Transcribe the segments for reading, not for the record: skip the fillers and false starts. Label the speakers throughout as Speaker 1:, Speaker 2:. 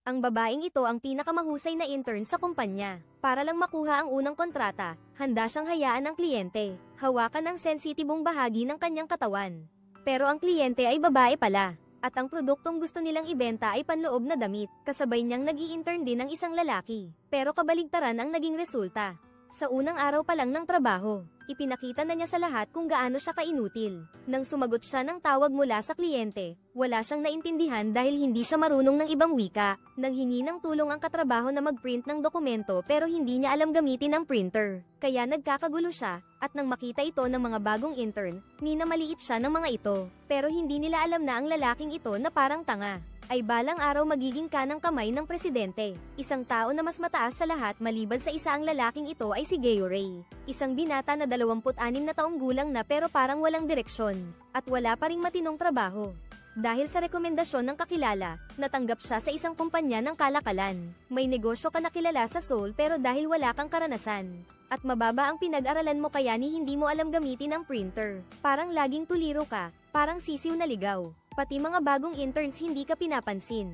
Speaker 1: Ang babaeng ito ang pinakamahusay na intern sa kumpanya. Para lang makuha ang unang kontrata, handa siyang hayaan ang kliyente, hawakan ang sensitibong bahagi ng kanyang katawan. Pero ang kliyente ay babae pala, at ang produktong gusto nilang ibenta ay panloob na damit, kasabay niyang nag-i-intern din ang isang lalaki. Pero kabaligtaran ang naging resulta. Sa unang araw pa lang ng trabaho, ipinakita na niya sa lahat kung gaano siya kainutil. Nang sumagot siya ng tawag mula sa kliyente, wala siyang naintindihan dahil hindi siya marunong ng ibang wika. Nanghingi ng tulong ang katrabaho na mag-print ng dokumento pero hindi niya alam gamitin ang printer. Kaya nagkakagulo siya, at nang makita ito ng mga bagong intern, minamaliit siya ng mga ito. Pero hindi nila alam na ang lalaking ito na parang tanga ay balang araw magiging kanang kamay ng presidente. Isang tao na mas mataas sa lahat maliban sa isa ang lalaking ito ay si Geo Ray. Isang binata na 26 na taong gulang na pero parang walang direksyon, at wala pa ring matinong trabaho. Dahil sa rekomendasyon ng kakilala, natanggap siya sa isang kumpanya ng kalakalan. May negosyo ka na kilala sa Seoul pero dahil wala kang karanasan, at mababa ang pinag-aralan mo kaya ni hindi mo alam gamitin ang printer. Parang laging tuliro ka, parang sisiw na ligaw. Pati mga bagong interns hindi ka pinapansin.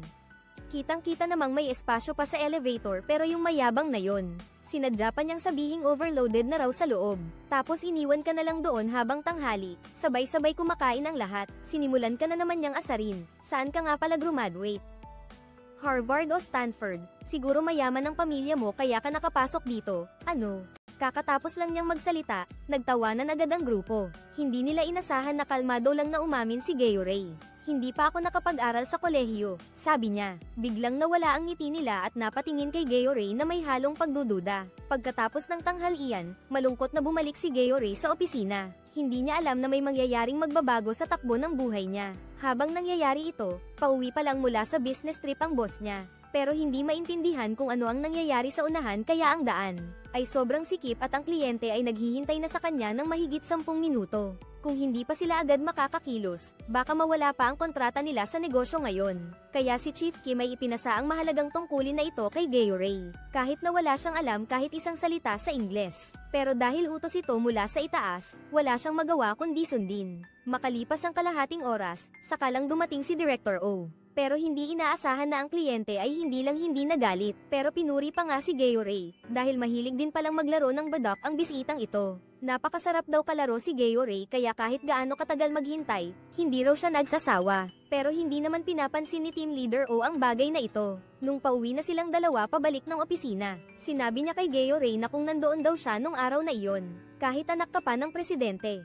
Speaker 1: Kitang-kita namang may espasyo pa sa elevator pero yung mayabang na yon, sinadya pa niyang sabihing overloaded na raw sa loob. Tapos iniwan ka na lang doon habang tanghali, sabay-sabay kumakain ang lahat. Sinimulan ka na naman niyang asarin, saan ka nga pala graduate? Harvard o Stanford? Siguro mayaman ang pamilya mo kaya ka nakapasok dito. Ano? Kakatapos lang niyang magsalita, nagtawanan agad ang grupo. Hindi nila inasahan na kalmado lang na umamin si Geo Ray. Hindi pa ako nakapag-aral sa kolehiyo, sabi niya. Biglang nawala ang ngiti nila at napatingin kay Geo Ray na may halong pagdududa. Pagkatapos ng tanghalian, malungkot na bumalik si Geo Ray sa opisina. Hindi niya alam na may mangyayaring magbabago sa takbo ng buhay niya. Habang nangyayari ito, pauwi pa lang mula sa business trip ang boss niya. Pero hindi maintindihan kung ano ang nangyayari sa unahan kaya ang daan ay sobrang sikip at ang kliyente ay naghihintay na sa kanya ng mahigit 10 minuto. Kung hindi pa sila agad makakakilos, baka mawala pa ang kontrata nila sa negosyo ngayon. Kaya si Chief Kim ay ipinasa ang mahalagang tungkulin na ito kay Geo Ray. Kahit na wala siyang alam kahit isang salita sa Ingles. Pero dahil utos ito mula sa itaas, wala siyang magawa kundi sundin. Makalipas ang kalahating oras, saka lang dumating si Director O. Pero hindi inaasahan na ang kliyente ay hindi lang hindi nagalit, pero pinuri pa nga si Geo Ray, dahil mahilig din palang maglaro ng badak ang bisitang ito. Napakasarap daw kalaro si Geo Ray kaya kahit gaano katagal maghintay, hindi raw siya nagsasawa. Pero hindi naman pinapansin ni Team Leader O ang bagay na ito. Nung pauwi na silang dalawa pabalik ng opisina, sinabi niya kay Geo Ray na kung nandoon daw siya nung araw na iyon, kahit anak ka pa ng presidente,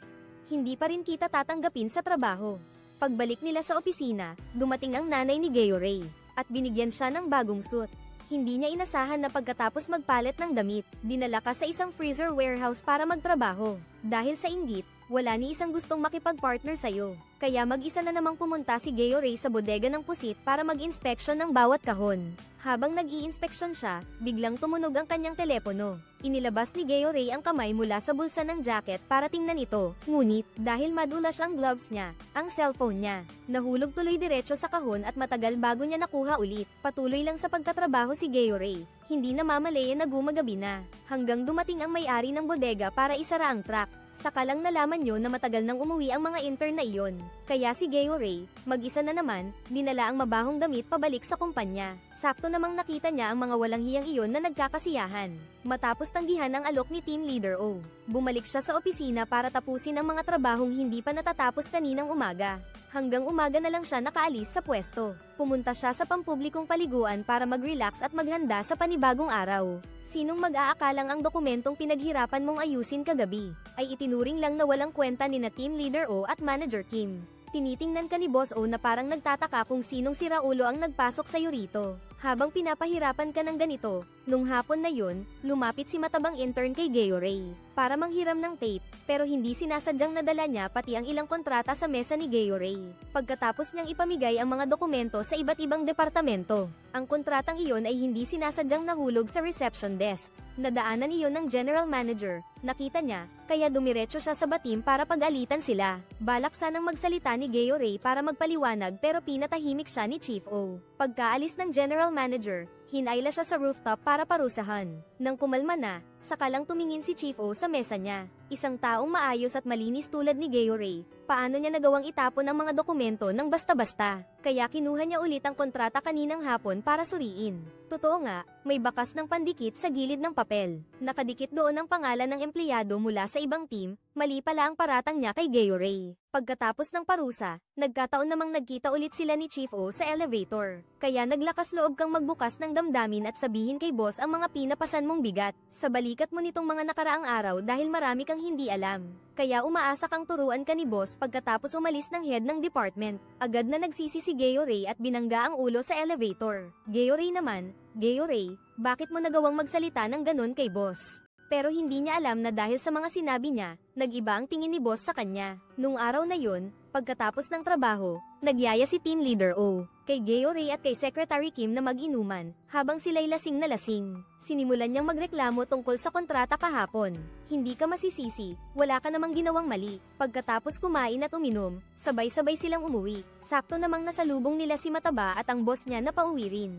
Speaker 1: hindi pa rin kita tatanggapin sa trabaho. Pagbalik nila sa opisina, dumating ang nanay ni Geo Ray, at binigyan siya ng bagong suit. Hindi niya inasahan na pagkatapos magpalit ng damit, dinala ka sa isang freezer warehouse para magtrabaho. Dahil sa inggit, wala ni isang gustong makipag-partner sa'yo. Kaya mag-isa na namang pumunta si Geo Ray sa bodega ng pusit para mag-inspeksyon ng bawat kahon. Habang nag-i-inspeksyon siya, biglang tumunog ang kanyang telepono. Inilabas ni Geo Ray ang kamay mula sa bulsa ng jacket para tingnan ito. Ngunit, dahil madulas ang gloves niya, ang cellphone niya, nahulog tuloy diretso sa kahon at matagal bago niya nakuha ulit. Patuloy lang sa pagtatrabaho si Geo Ray. Hindi namamalayan na gumagabi na. Hanggang dumating ang may-ari ng bodega para isara ang truck. Saka lang nalaman nyo na matagal nang umuwi ang mga intern na iyon. Kaya si Geo Ray, mag-isa na naman, dinala ang mabahong damit pabalik sa kumpanya. Sakto namang nakita niya ang mga walang hiyang iyon na nagkakasiyahan. Matapos tanggihan ang alok ni Team Leader O, bumalik siya sa opisina para tapusin ang mga trabahong hindi pa natatapos kaninang umaga. Hanggang umaga na lang siya nakaalis sa pwesto. Pumunta siya sa pampublikong paliguan para mag-relax at maghanda sa panibagong araw. Sinong mag-aakalang ang dokumentong pinaghirapan mong ayusin kagabi, ay itinuring lang na walang kwenta ni na Team Leader O at Manager Kim. Tinitingnan ka ni Boss O na parang nagtataka kung sinong si Raulo ang nagpasok sa'yo rito. Habang pinapahirapan ka ng ganito, nung hapon na yun, lumapit si matabang intern kay Geo Ray para manghiram ng tape, pero hindi sinasadyang nadala niya pati ang ilang kontrata sa mesa ni Geo Ray. Pagkatapos niyang ipamigay ang mga dokumento sa iba't ibang departamento, ang kontratang iyon ay hindi sinasadyang nahulog sa reception desk. Nadaanan iyon ng general manager, nakita niya, kaya dumiretso siya sa batim para pag-alitan sila. Balak sanang magsalita ni Geo Ray para magpaliwanag pero pinatahimik siya ni Chief O. Pagkaalis ng general manager, hinayla siya sa rooftop para parusahan. Nang kumalma na, Saka lang tumingin si Chief O sa mesa niya. Isang taong maayos at malinis tulad ni Gayorey, paano niya nagawang itapon ang mga dokumento ng basta-basta? Kaya kinuha niya ulit ang kontrata kaninang hapon para suriin. Totoo nga, may bakas ng pandikit sa gilid ng papel. Nakadikit doon ang pangalan ng empleyado mula sa ibang team, mali pala ang paratang niya kay Gayorey. Pagkatapos ng parusa, nagkataon namang nagkita ulit sila ni Chief O sa elevator. Kaya naglakas loob kang magbukas ng damdamin at sabihin kay boss ang mga pinapasan mong bigat sa balikat mo nitong mga nakaraang araw dahil marami kang hindi alam. Kaya umaasa kang turuan ka ni boss pagkatapos umalis ng head ng department. Agad na nagsisi si Gayorey at binangga ang ulo sa elevator. Gayorey naman, Gayorey, bakit mo nagawang magsalita ng ganun kay boss? Pero hindi niya alam na dahil sa mga sinabi niya, nag-iba ang tingin ni boss sa kanya. Nung araw na yun, pagkatapos ng trabaho, nagyaya si Team Leader O kay Gayorey at kay Secretary Kim na mag-inuman, habang sila'y lasing na lasing. Sinimulan niyang magreklamo tungkol sa kontrata kahapon. Hindi ka masisisi, wala ka namang ginawang mali. Pagkatapos kumain at uminom, sabay-sabay silang umuwi. Sakto namang nasalubong nila si Mataba at ang boss niya na pauwi rin.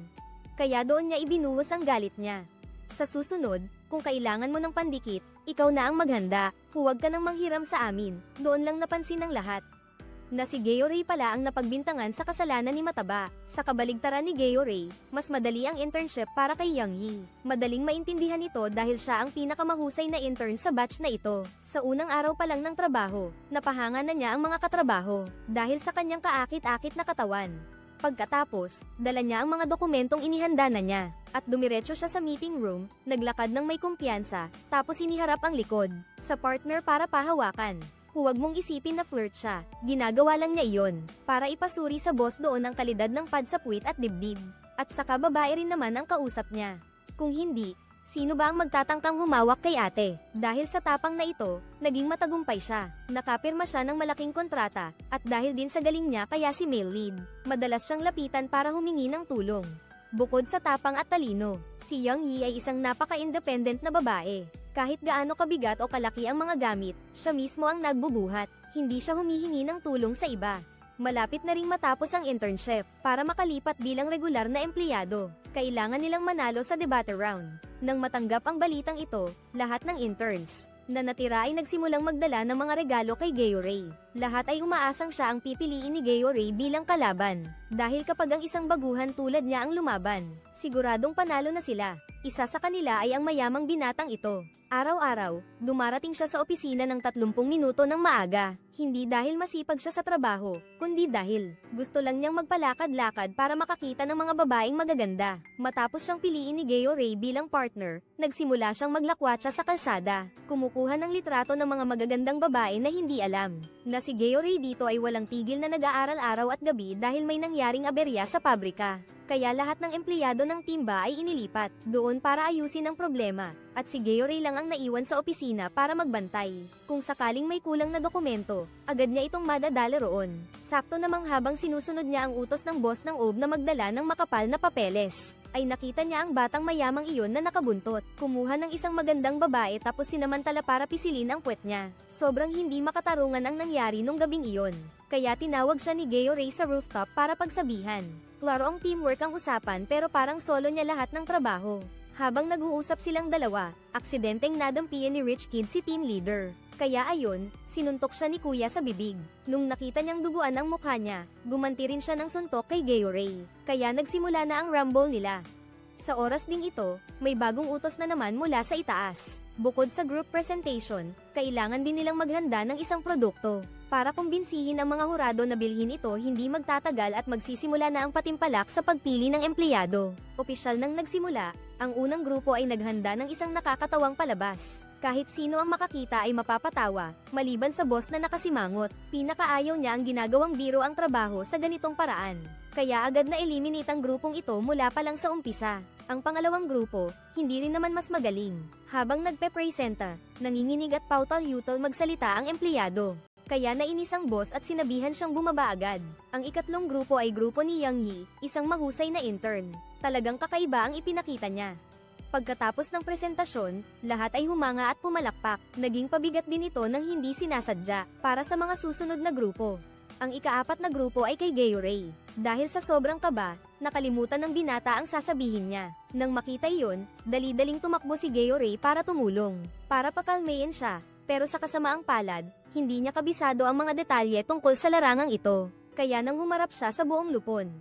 Speaker 1: Kaya doon niya ibinuhos ang galit niya. Sa susunod, kung kailangan mo ng pandikit, ikaw na ang maghanda. Huwag ka nang manghiram sa amin. Doon lang napansin ng lahat na si Gayorey pala ang napagbintangan sa kasalanan ni Mataba. Sa kabaligtaran ni Gayorey, mas madali ang internship para kay Yang Yi. Madaling maintindihan ito dahil siya ang pinakamahusay na intern sa batch na ito. Sa unang araw pa lang ng trabaho, napahanga na niya ang mga katrabaho dahil sa kanyang kaakit-akit na katawan. Pagkatapos, dala niya ang mga dokumentong inihanda na niya, at dumiretso siya sa meeting room, naglakad ng may kumpiyansa, tapos iniharap ang likod sa partner para pahawakan. Huwag mong isipin na flirt siya, ginagawa lang niya iyon, para ipasuri sa boss doon ang kalidad ng pad sa puwit at dibdib. At saka babae rin naman ang kausap niya. Kung hindi, sino ba ang magtatangkang humawak kay ate? Dahil sa tapang na ito, naging matagumpay siya. Nakapirma siya ng malaking kontrata, at dahil din sa galing niya kaya si male lead, madalas siyang lapitan para humingi ng tulong. Bukod sa tapang at talino, si Yang Yi ay isang napaka-independent na babae. Kahit gaano kabigat o kalaki ang mga gamit, siya mismo ang nagbubuhat. Hindi siya humihingi ng tulong sa iba. Malapit na ring matapos ang internship para makalipat bilang regular na empleyado. Kailangan nilang manalo sa debate round. Nang matanggap ang balitang ito, lahat ng interns na natira ay nagsimulang magdala ng mga regalo kay Gayorey. Lahat ay umaasang siya ang pipiliin ni Gayorey bilang kalaban. Dahil kapag ang isang baguhan tulad niya ang lumaban, siguradong panalo na sila. Isa sa kanila ay ang mayamang binatang ito. Araw-araw, dumarating siya sa opisina ng 30 minuto ng maaga. Hindi dahil masipag siya sa trabaho, kundi dahil gusto lang niyang magpalakad-lakad para makakita ng mga babaeng magaganda. Matapos siyang piliin ni Gayorey bilang partner, nagsimula siyang maglakwatsa sa kalsada. Kumukuha ng litrato ng mga magagandang babae na hindi alam na si Gayorey dito ay walang tigil na nag-aaral araw at gabi dahil may nangyaring aberya sa pabrika. Kaya lahat ng empleyado ng timba ay inilipat doon para ayusin ang problema, at si Gayorey lang ang naiwan sa opisina para magbantay. Kung sakaling may kulang na dokumento, agad niya itong madadala roon. Sakto namang habang sinusunod niya ang utos ng boss ng OB na magdala ng makapal na papeles, ay nakita niya ang batang mayamang iyon na nakabuntot. Kumuha ng isang magandang babae tapos sinamantala para pisilin ang puwet niya. Sobrang hindi makatarungan ang nangyari nung gabing iyon. Kaya tinawag siya ni Gayorey sa rooftop para pagsabihan. Klaro ang teamwork ang usapan pero parang solo niya lahat ng trabaho. Habang nag-uusap silang dalawa, aksidenteng nadampian ni Rich Kid si team leader. Kaya ayon, sinuntok siya ni Kuya sa bibig. Nung nakita niyang duguan ang mukha niya, gumanti rin siya ng suntok kay Gayorey. Kaya nagsimula na ang rumble nila. Sa oras ding ito, may bagong utos na naman mula sa itaas. Bukod sa group presentation, kailangan din nilang maghanda ng isang produkto. Para kumbinsihin ang mga hurado na bilhin ito, hindi magtatagal at magsisimula na ang patimpalak sa pagpili ng empleyado. Opisyal nang nagsimula, ang unang grupo ay naghanda ng isang nakakatawang palabas. Kahit sino ang makakita ay mapapatawa, maliban sa boss na nakasimangot. Pinakaayaw niya ang ginagawang biro ang trabaho sa ganitong paraan. Kaya agad na eliminate ang grupong ito mula pa lang sa umpisa. Ang pangalawang grupo, hindi rin naman mas magaling. Habang nagpe-presenta, nanginginig at pautal-yutal magsalita ang empleyado. Kaya nainis ang boss at sinabihan siyang bumaba agad. Ang ikatlong grupo ay grupo ni Yang Yi, isang mahusay na intern. Talagang kakaiba ang ipinakita niya. Pagkatapos ng presentasyon, lahat ay humanga at pumalakpak. Naging pabigat din ito ng hindi sinasadya para sa mga susunod na grupo. Ang ikaapat na grupo ay kay Gayorey. Dahil sa sobrang kaba, nakalimutan ng binata ang sasabihin niya. Nang makita iyon, dali-daling tumakbo si Gayorey para tumulong. Para pakalmayin siya, pero sa kasamaang palad, hindi niya kabisado ang mga detalye tungkol sa larangang ito. Kaya nang humarap siya sa buong lupon.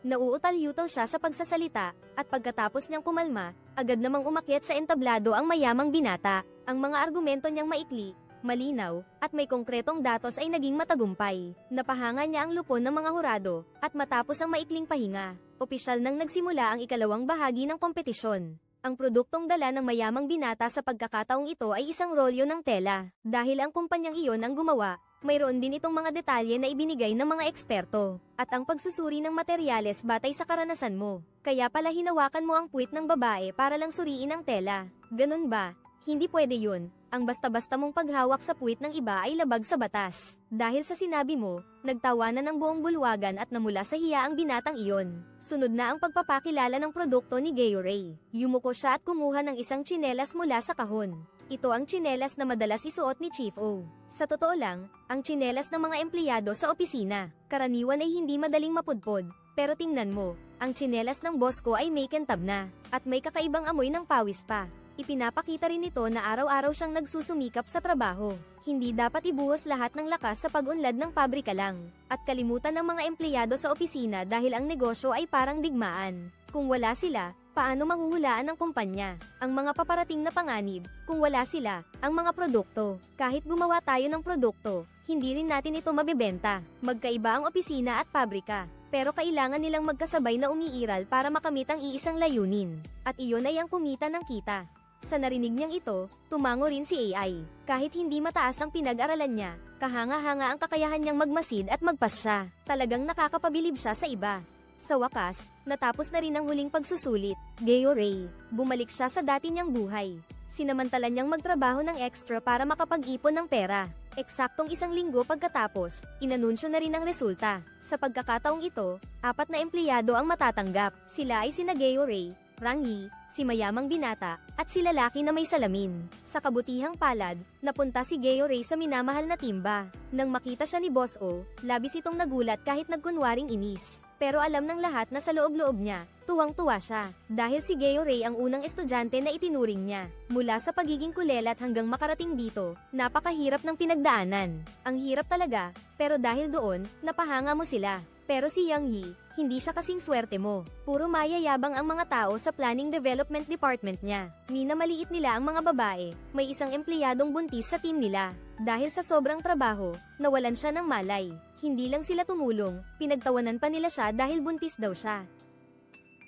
Speaker 1: Nauutal-yutal siya sa pagsasalita, at pagkatapos niyang kumalma, agad namang umakyat sa entablado ang mayamang binata. Ang mga argumento niyang maikli, malinaw, at may konkretong datos ay naging matagumpay. Napahanga niya ang lupon ng mga hurado, at matapos ang maikling pahinga, opisyal nang nagsimula ang ikalawang bahagi ng kompetisyon. Ang produktong dala ng mayamang binata sa pagkakataong ito ay isang rolyo ng tela. Dahil ang kumpanyang iyon ang gumawa, mayroon din itong mga detalye na ibinigay ng mga eksperto, at ang pagsusuri ng materyales batay sa karanasan mo. Kaya pala hinawakan mo ang puwit ng babae para lang suriin ang tela. Ganun ba? Hindi pwede yun. Ang basta-basta mong paghawak sa puwit ng iba ay labag sa batas. Dahil sa sinabi mo, nagtawanan ng buong bulwagan at namula sa hiya ang binatang iyon. Sunod na ang pagpapakilala ng produkto ni Gayorey. Yumuko siya at kumuha ng isang tsinelas mula sa kahon. Ito ang tsinelas na madalas isuot ni Chief O. Sa totoo lang, ang tsinelas ng mga empleyado sa opisina, karaniwan ay hindi madaling mapudpod. Pero tingnan mo, ang tsinelas ng boss ko ay make and tab na, at may kakaibang amoy ng pawis pa. Ipinapakita rin ito na araw-araw siyang nagsusumikap sa trabaho. Hindi dapat ibuhos lahat ng lakas sa pag-unlad ng pabrika lang. At kalimutan ng mga empleyado sa opisina dahil ang negosyo ay parang digmaan. Kung wala sila, paano mahuhulaan ng kumpanya? Ang mga paparating na panganib, kung wala sila, ang mga produkto. Kahit gumawa tayo ng produkto, hindi rin natin ito mabebenta. Magkaiba ang opisina at pabrika. Pero kailangan nilang magkasabay na umiiral para makamit ang iisang layunin. At iyon ay ang kumita ng kita. Sa narinig niyang ito, tumango rin si AI. Kahit hindi mataas ang pinag-aralan niya, kahanga-hanga ang kakayahan niyang magmasid at magpasya. Talagang nakakapabilib siya sa iba. Sa wakas, natapos na rin ang huling pagsusulit. Gayorey, bumalik siya sa dati niyang buhay. Sinamantala niyang magtrabaho ng extra para makapag-ipon ng pera. Eksaktong 1 linggo pagkatapos, inanunsyo na rin ang resulta. Sa pagkakataong ito, 4 na empleyado ang matatanggap. Sila ay sina Gayorey, Rangyi, si mayamang binata, at si lalaki na may salamin. Sa kabutihang palad, napunta si Gayorey sa minamahal na timba. Nang makita siya ni Boss O, labis itong nagulat kahit nagkunwaring inis. Pero alam ng lahat na sa loob-loob niya, tuwang-tuwa siya. Dahil si Gayorey ang unang estudyante na itinuring niya. Mula sa pagiging kulelat hanggang makarating dito, napakahirap ng pinagdaanan. Ang hirap talaga, pero dahil doon, napahanga mo sila. Pero si Yang Yi, hindi siya kasing swerte mo. Puro mayayabang ang mga tao sa Planning Development Department niya. Minamaliit nila ang mga babae, may isang empleyadong buntis sa team nila. Dahil sa sobrang trabaho, nawalan siya ng malay. Hindi lang sila tumulong, pinagtawanan pa nila siya dahil buntis daw siya.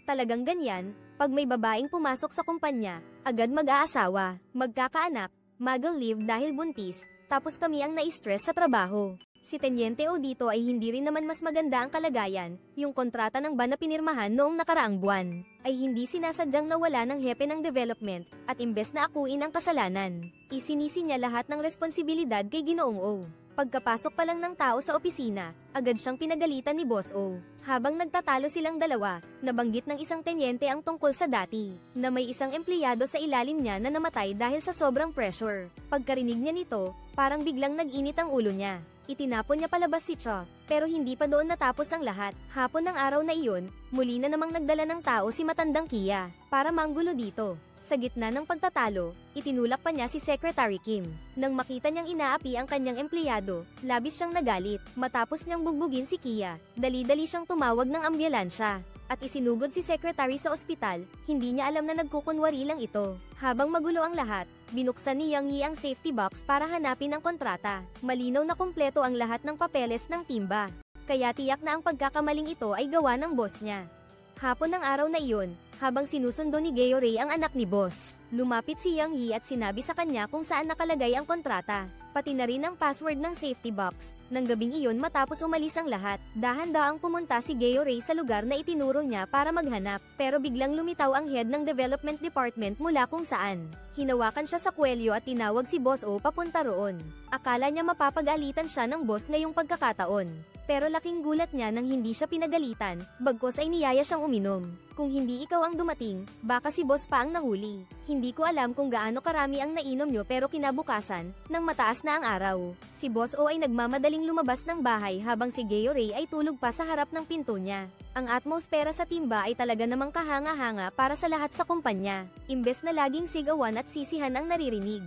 Speaker 1: Talagang ganyan, pag may babaeng pumasok sa kumpanya, agad mag-aasawa, magkakaanak, mag-leave dahil buntis, tapos kami ang na-stress sa trabaho. Si Teniente O dito ay hindi rin naman mas maganda ang kalagayan, yung kontrata ng ban na pinirmahan noong nakaraang buwan, ay hindi sinasadyang nawala ng hepe ng development, at imbes na akuin ang kasalanan, isinisi niya lahat ng responsibilidad kay Ginoong O. Pagkapasok pa lang ng tao sa opisina, agad siyang pinagalitan ni Boss O. Habang nagtatalo silang dalawa, nabanggit ng isang tenyente ang tungkol sa dati, na may isang empleyado sa ilalim niya na namatay dahil sa sobrang pressure. Pagkarinig niya nito, parang biglang nag-init ang ulo niya. Itinapon niya palabas si Cho, pero hindi pa doon natapos ang lahat. Hapon ng araw na iyon, muli na namang nagdala ng tao si Matandang Kia, para manggulo dito. Sa gitna ng pagtatalo, itinulak pa niya si Secretary Kim. Nang makita niyang inaapi ang kanyang empleyado, labis siyang nagalit. Matapos niyang bugbugin si Kia, dali-dali siyang tumawag ng ambulansya. At isinugod si Secretary sa ospital, hindi niya alam na nagkukunwari lang ito. Habang magulo ang lahat, binuksan ni Yang Yi ang safety box para hanapin ang kontrata. Malinaw na kumpleto ang lahat ng papeles ng timba. Kaya tiyak na ang pagkakamaling ito ay gawa ng boss niya. Hapon ng araw na iyon, habang sinusundo ni Gayorey ang anak ni boss, lumapit si Yang Yi at sinabi sa kanya kung saan nakalagay ang kontrata, pati na rin ang password ng safety box. Nang gabing iyon matapos umalis ang lahat, dahan-daang pumunta si Gayorey sa lugar na itinuro niya para maghanap, pero biglang lumitaw ang head ng development department mula kung saan. Hinawakan siya sa kwelyo at tinawag si Boss O papunta roon. Akala niya mapapagalitan siya ng boss ngayong pagkakataon. Pero laking gulat niya nang hindi siya pinagalitan, bagkos ay niyaya siyang uminom. Kung hindi ikaw ang dumating, baka si boss pa ang nahuli. Hindi ko alam kung gaano karami ang nainom nyo pero kinabukasan, nang mataas na ang araw. Si Boss O ay nagmamadaling lumabas ng bahay habang si Geo Ray ay tulog pa sa harap ng pinto niya. Ang atmosfera sa timba ay talaga namang kahanga-hanga para sa lahat sa kumpanya. Imbes na laging sigawan at sisihan ang naririnig.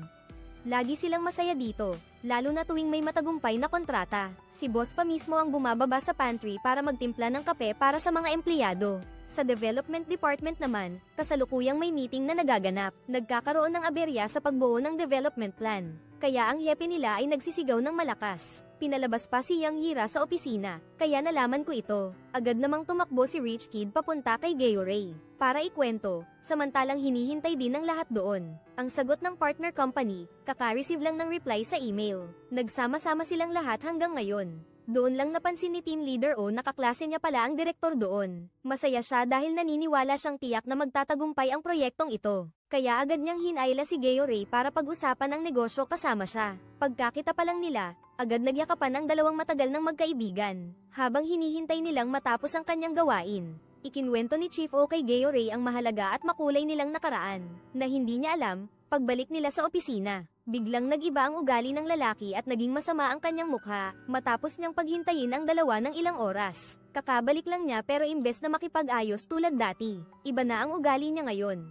Speaker 1: Lagi silang masaya dito, lalo na tuwing may matagumpay na kontrata. Si boss pa mismo ang bumababa sa pantry para magtimpla ng kape para sa mga empleyado. Sa development department naman, kasalukuyang may meeting na nagaganap. Nagkakaroon ng aberya sa pagbuo ng development plan. Kaya ang hepe nila ay nagsisigaw ng malakas. Pinalabas pa si Yang Yira sa opisina, kaya nalaman ko ito. Agad namang tumakbo si Rich Kid papunta kay Geo Ray para ikwento, samantalang hinihintay din ng lahat doon. Ang sagot ng partner company, kaka-receive lang ng reply sa email. Nagsama-sama silang lahat hanggang ngayon. Doon lang napansin ni team leader O na kaklase niya pala ang direktor doon. Masaya siya dahil naniniwala siyang tiyak na magtatagumpay ang proyektong ito. Kaya agad niyang hinayla si Geo Ray para pag-usapan ang negosyo kasama siya. Pagkakita pa lang nila, agad nagyakapan ang dalawang matagal ng magkaibigan. Habang hinihintay nilang matapos ang kanyang gawain, ikinwento ni Chief O kay Geo Ray ang mahalaga at makulay nilang nakaraan, na hindi niya alam, pagbalik nila sa opisina. Biglang nag-iba ang ugali ng lalaki at naging masama ang kanyang mukha, matapos niyang paghintayin ang dalawa ng ilang oras. Kakabalik lang niya pero imbes na makipag-ayos tulad dati, iba na ang ugali niya ngayon.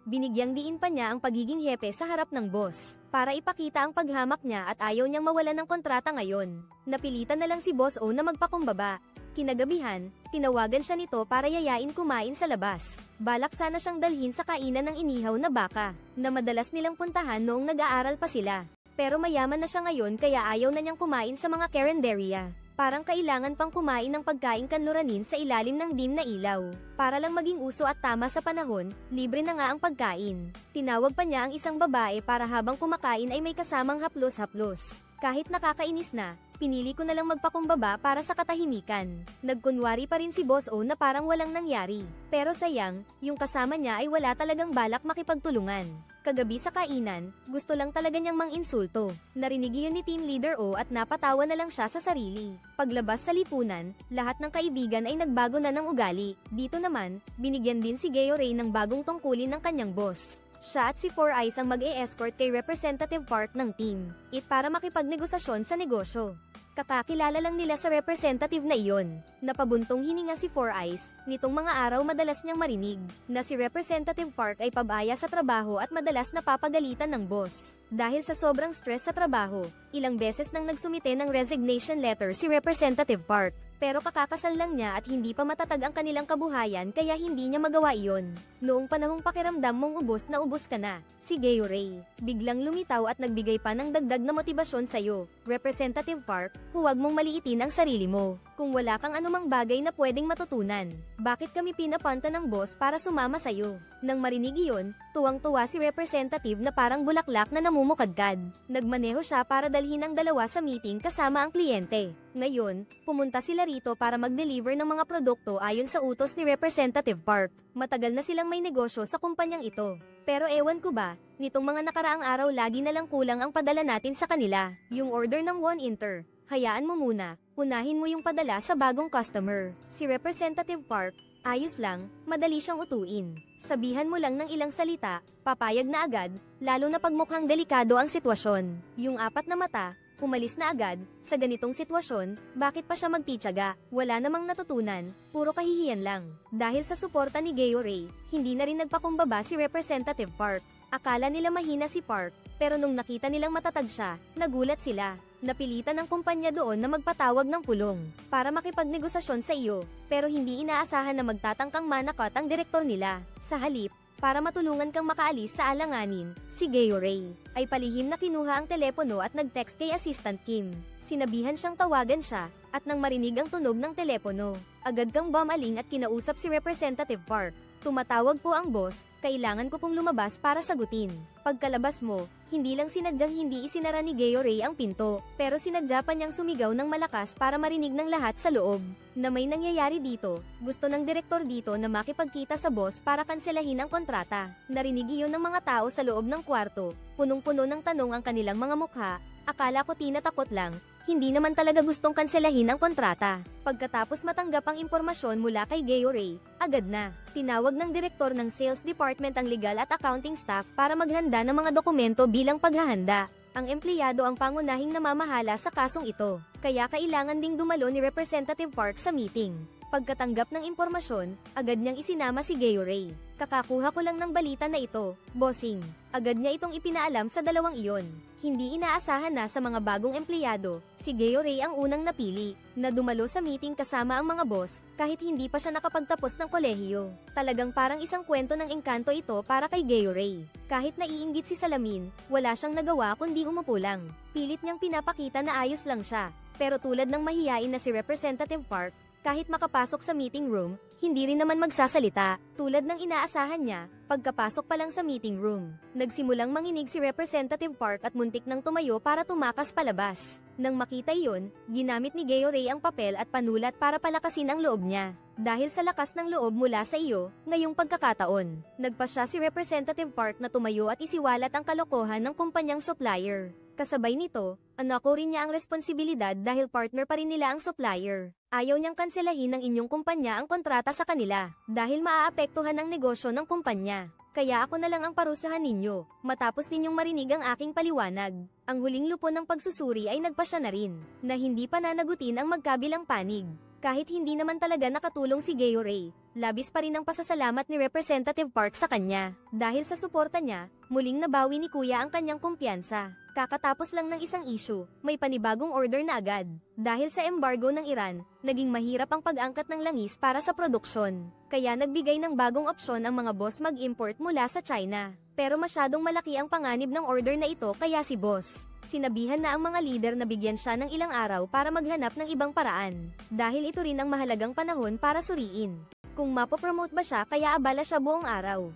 Speaker 1: Binigyang diin pa niya ang pagiging hepe sa harap ng boss, para ipakita ang paghamak niya at ayaw niyang mawala ng kontrata ngayon. Napilitan na lang si Boss O na magpakumbaba. Kinagabihan, tinawagan siya nito para yayain kumain sa labas. Balak sana siyang dalhin sa kainan ng inihaw na baka, na madalas nilang puntahan noong nag-aaral pa sila. Pero mayaman na siya ngayon kaya ayaw na niyang kumain sa mga carinderia. Parang kailangan pang kumain ng pagkaing kanluranin sa ilalim ng dim na ilaw. Para lang maging uso at tama sa panahon, libre na nga ang pagkain. Tinawag pa niya ang isang babae para habang kumakain ay may kasamang haplos-haplos. Kahit nakakainis na, pinili ko na lang magpakumbaba para sa katahimikan. Nagkunwari pa rin si Boss O na parang walang nangyari. Pero sayang, yung kasama niya ay wala talagang balak makipagtulungan. Kagabi sa kainan, gusto lang talaga niyang mang-insulto. Narinig yun ni Team Leader O at napatawa na lang siya sa sarili. Paglabas sa lipunan, lahat ng kaibigan ay nagbago na ng ugali. Dito naman, binigyan din si Geo Ray ng bagong tungkulin ng kanyang boss. Siya at si Four Eyes ang mag-e-escort kay Representative Park ng team, para makipagnegosasyon sa negosyo. Kakakilala lang nila sa representative na iyon. Napabuntong hininga si Four Eyes, nitong mga araw madalas niyang marinig, na si Representative Park ay pabaya sa trabaho at madalas napapagalitan ng boss. Dahil sa sobrang stress sa trabaho, ilang beses nang nagsumite ng resignation letter si Representative Park. Pero kakakasal lang niya at hindi pa matatag ang kanilang kabuhayan kaya hindi niya magawa iyon. Noong panahong pakiramdam mong ubos na ubos ka na, si Geo Ray biglang lumitaw at nagbigay pa ng dagdag na motibasyon sa'yo. Representative Park, huwag mong maliitin ang sarili mo. Kung wala kang anumang bagay na pwedeng matutunan, bakit kami pinapanta ng boss para sumama sa'yo? Nang marinig iyon, tuwang-tuwa si Representative na parang bulaklak na namumukadkad. Nagmaneho siya para dalhin ang dalawa sa meeting kasama ang kliyente. Ngayon, pumunta sila rito para mag-deliver ng mga produkto ayon sa utos ni Representative Park. Matagal na silang may negosyo sa kumpanyang ito. Pero ewan ko ba, nitong mga nakaraang araw lagi na lang kulang ang padala natin sa kanila. Yung order ng One Inter, hayaan mo muna, unahin mo yung padala sa bagong customer. Si Representative Park, ayos lang, madali siyang utuin. Sabihan mo lang ng ilang salita, papayag na agad, lalo na pag mukhang delikado ang sitwasyon. Yung apat na mata, umalis na agad. Sa ganitong sitwasyon, bakit pa siya magtitiyaga? Wala namang natutunan, puro kahihiyan lang. Dahil sa suporta ni Geo Ray, hindi na rin nagpakumbaba si Representative Park. Akala nila mahina si Park, pero nung nakita nilang matatag siya, nagulat sila. Napilitan ng kumpanya doon na magpatawag ng pulong para makipagnegosasyon sa iyo, pero hindi inaasahan na magtatangkang manakot ang direktor nila. Sa halip, para matulungan kang makaalis sa alanganin, si Geo Ray ay palihim na kinuha ang telepono at nag-text kay Assistant Kim. Sinabihan siyang tawagan siya, at nang marinig ang tunog ng telepono, agad kang bumaling at kinausap si Representative Park. Tumatawag po ang boss, kailangan ko pong lumabas para sagutin. Pagkalabas mo, hindi lang sinadyang hindi isinara ni Geo Ray ang pinto, pero sinadya pa niyang sumigaw ng malakas para marinig ng lahat sa loob. Na may nangyayari dito, gusto ng direktor dito na makipagkita sa boss para kanselahin ang kontrata. Narinig iyon ng mga tao sa loob ng kwarto, punong-puno ng tanong ang kanilang mga mukha. Akala ko tinatakot lang, hindi naman talaga gustong kanselahin ang kontrata. Pagkatapos matanggap ang impormasyon mula kay Geo Ray, agad na tinawag ng direktor ng sales department ang legal at accounting staff para maghanda ng mga dokumento bilang paghahanda. Ang empleyado ang pangunahing namamahala sa kasong ito, kaya kailangan ding dumalo ni Representative Park sa meeting. Pagkatanggap ng impormasyon, agad niyang isinama si Geo Ray. Kakakuha ko lang ng balita na ito, bossing. Agad niya itong ipinaalam sa dalawang iyon. Hindi inaasahan na sa mga bagong empleyado, si Geo Ray ang unang napili, na dumalo sa meeting kasama ang mga boss, kahit hindi pa siya nakapagtapos ng kolehiyo. Talagang parang isang kwento ng engkanto ito para kay Geo Ray. Kahit naiinggit si Salamin, wala siyang nagawa kundi umupo lang. Pilit niyang pinapakita na ayos lang siya, pero tulad ng mahiyain na si Representative Park, kahit makapasok sa meeting room, hindi rin naman magsasalita, tulad ng inaasahan niya. Pagkapasok pa lang sa meeting room, nagsimulang manginig si Representative Park at muntik nang tumayo para tumakas palabas. Nang makita iyon, ginamit ni Geo Ray ang papel at panulat para palakasin ang loob niya. Dahil sa lakas ng loob mula sa iyo, ngayong pagkakataon, nagpasya si Representative Park na tumayo at isiwalat ang kalokohan ng kumpanyang supplier. Kasabay nito, anako rin niya ang responsibilidad dahil partner pa rin nila ang supplier. Ayaw niyang kanselahin ng inyong kumpanya ang kontrata sa kanila, dahil maaapektuhan ang negosyo ng kumpanya. Kaya ako na lang ang parusahan ninyo, matapos ninyong marinig ang aking paliwanag. Ang huling lupon ng pagsusuri ay nagpasya na rin, na hindi pananagutin ang magkabilang panig. Kahit hindi naman talaga nakatulong si Geo Ray, labis pa rin ang pasasalamat ni Representative Park sa kanya. Dahil sa suporta niya, muling nabawi ni Kuya ang kanyang kumpiyansa. Kakatapos lang ng isang issue, may panibagong order na agad. Dahil sa embargo ng Iran, naging mahirap ang pag-angkat ng langis para sa produksyon. Kaya nagbigay ng bagong opsyon ang mga boss mag-import mula sa China. Pero masyadong malaki ang panganib ng order na ito kaya si boss sinabihan na ang mga leader na bigyan siya ng ilang araw para maghanap ng ibang paraan. Dahil ito rin ang mahalagang panahon para suriin kung mapopromote ba siya kaya abala siya buong araw.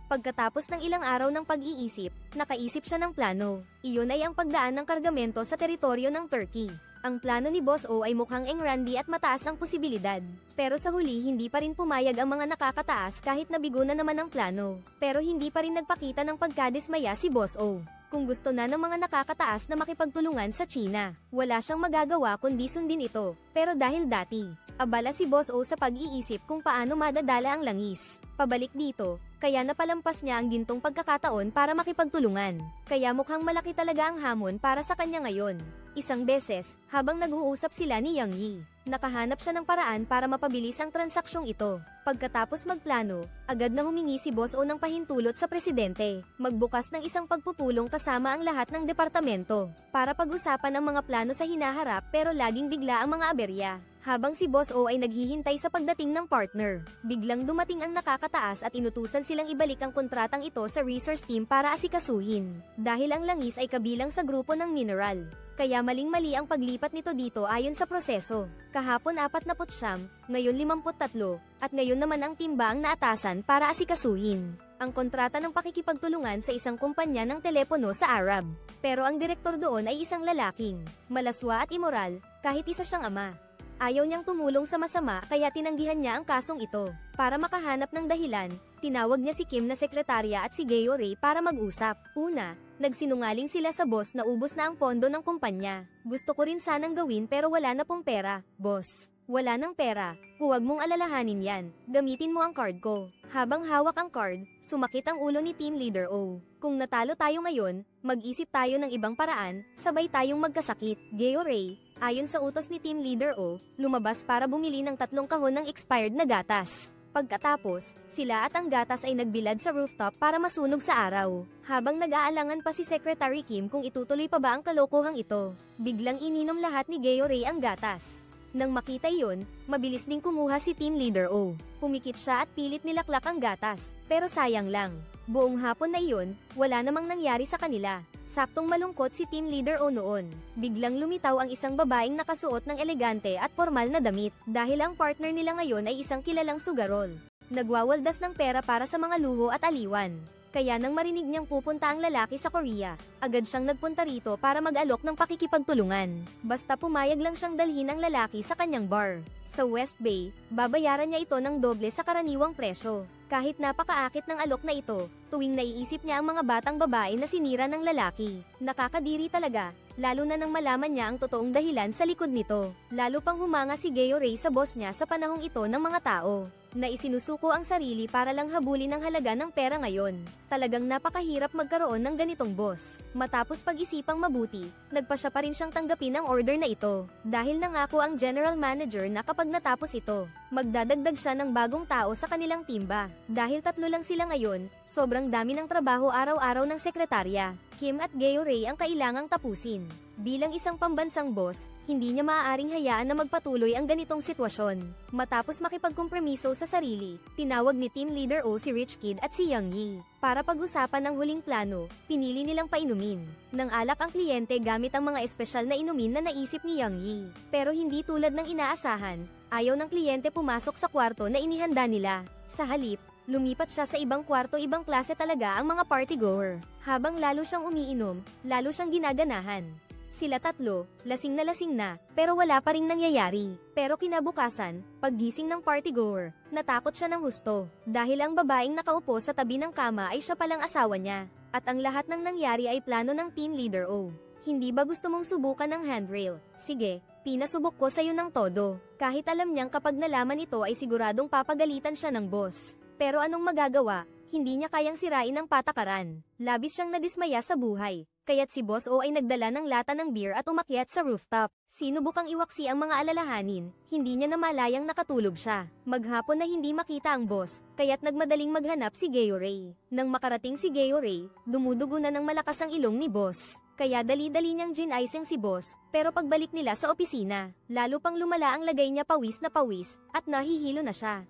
Speaker 1: Pagkatapos ng ilang araw ng pag-iisip, nakaisip siya ng plano. Iyon ay ang pagdaan ng kargamento sa teritoryo ng Turkey. Ang plano ni Boss O ay mukhang engrandi at mataas ang posibilidad. Pero sa huli hindi pa rin pumayag ang mga nakakataas kahit nabigo na naman ang plano. Pero hindi pa rin nagpakita ng pagkadismaya si Boss O. Kung gusto na ng mga nakakataas na makipagtulungan sa China, wala siyang magagawa kundi sundin ito. Pero dahil dati, abala si Boss O sa pag-iisip kung paano madadala ang langis pabalik dito, kaya napalampas niya ang gintong pagkakataon para makipagtulungan. Kaya mukhang malaki talaga ang hamon para sa kanya ngayon. Isang beses, habang nag-uusap sila ni Yang Yi, nakahanap siya ng paraan para mapabilis ang transaksiyong ito. Pagkatapos magplano, agad na humingi si Boss O ng pahintulot sa presidente, magbukas ng isang pagpupulong kasama ang lahat ng departamento, para pag-usapan ang mga plano sa hinaharap pero laging bigla ang mga aberya. Habang si Boss O ay naghihintay sa pagdating ng partner, biglang dumating ang nakakataas at inutusan silang ibalik ang kontratang ito sa resource team para asikasuhin. Dahil ang langis ay kabilang sa grupo ng mineral. Kaya maling-mali ang paglipat nito dito ayon sa proseso. Kahapon 49, ngayon 53, at ngayon naman ang timba ang naatasan para asikasuhin ang kontrata ng pakikipagtulungan sa isang kumpanya ng telepono sa Arab. Pero ang direktor doon ay isang lalaking malaswa at immoral, kahit isa siyang ama. Ayaw niyang tumulong sa masama kaya tinanggihan niya ang kasong ito. Para makahanap ng dahilan, tinawag niya si Kim na sekretarya at si Geo Ray para mag-usap. Una, nagsinungaling sila sa boss na ubos na ang pondo ng kumpanya. Gusto ko rin sanang gawin pero wala na pong pera, boss. Wala nang pera, huwag mong alalahanin yan, gamitin mo ang card ko. Habang hawak ang card, sumakit ang ulo ni Team Leader O. Kung natalo tayo ngayon, mag-isip tayo ng ibang paraan, sabay tayong magkasakit. Geo Ray, ayon sa utos ni Team Leader O, lumabas para bumili ng 3 kahon ng expired na gatas. Pagkatapos, sila at ang gatas ay nagbilad sa rooftop para masunog sa araw. Habang nag-aalangan pa si Secretary Kim kung itutuloy pa ba ang kalokohang ito, biglang ininom lahat ni Geo Ray ang gatas. Nang makita iyon, mabilis ding kumuha si Team Leader O. Pumikit siya at pilit nilaklak ang gatas, pero sayang lang. Buong hapon na iyon, wala namang nangyari sa kanila. Saktong malungkot si Team Leader O noon. Biglang lumitaw ang isang babaeng nakasuot ng elegante at formal na damit, dahil ang partner nila ngayon ay isang kilalang sugarol. Nagwawaldas ng pera para sa mga luho at aliwan. Kaya nang marinig niyang pupunta ang lalaki sa Korea, agad siyang nagpunta rito para mag-alok ng pakikipagtulungan. Basta pumayag lang siyang dalhin ang lalaki sa kanyang bar. Sa West Bay, babayaran niya ito ng doble sa karaniwang presyo. Kahit napakaakit ng alok na ito, tuwing naiisip niya ang mga batang babae na sinira ng lalaki. Nakakadiri talaga, lalo na nang malaman niya ang totoong dahilan sa likod nito. Lalo pang humanga si Geo Ray sa boss niya sa panahong ito ng mga tao na isinusuko ang sarili para lang habulin ang halaga ng pera ngayon. Talagang napakahirap magkaroon ng ganitong boss. Matapos pag-isipang mabuti, nagpa siya pa rin siyang tanggapin ang order na ito. Dahil nangako ang general manager na kapag natapos ito, magdadagdag siya ng bagong tao sa kanilang timba. Dahil 3 lang sila ngayon, sobrang dami ng trabaho araw-araw ng sekretarya. Kim at Geo Ray ang kailangang tapusin. Bilang isang pambansang boss, hindi niya maaaring hayaan na magpatuloy ang ganitong sitwasyon. Matapos makipagkompromiso sa sarili, tinawag ni Team Leader O si Rich Kid at si Young Yi. Para pag-usapan ang huling plano, pinili nilang painumin ng alak ang kliyente gamit ang mga espesyal na inumin na naisip ni Young Yi. Pero hindi tulad ng inaasahan, ayaw ng kliyente pumasok sa kwarto na inihanda nila. Sa halip, lumipat siya sa ibang kwarto, ibang klase talaga ang mga partygoer. Habang lalo siyang umiinom, lalo siyang ginaganahan. Sila 3, lasing na, pero wala pa ring nangyayari. Pero kinabukasan, paggising ng partygoer, natakot siya ng husto. Dahil ang babaeng nakaupo sa tabi ng kama ay siya palang asawa niya. At ang lahat ng nangyari ay plano ng Team Leader O. Hindi ba gusto mong subukan ng handrail? Sige, pinasubok ko sa'yo ng todo. Kahit alam niyang kapag nalaman ito ay siguradong papagalitan siya ng boss. Pero anong magagawa? Hindi niya kayang sirain ang patakaran. Labis siyang nadismaya sa buhay. Kaya't si Boss O ay nagdala ng lata ng beer at umakyat sa rooftop. Sinubukang iwaksi ang mga alalahanin, hindi niya namalayang nakatulog siya. Maghapon na hindi makita ang boss, kaya't nagmadaling maghanap si Geo Ray. Nang makarating si Geo Ray, dumudugo na ng malakas ang ilong ni boss. Kaya dali-dali niyang gin-icing si boss, pero pagbalik nila sa opisina, lalo pang lumala ang lagay niya, pawis na pawis, at nahihilo na siya.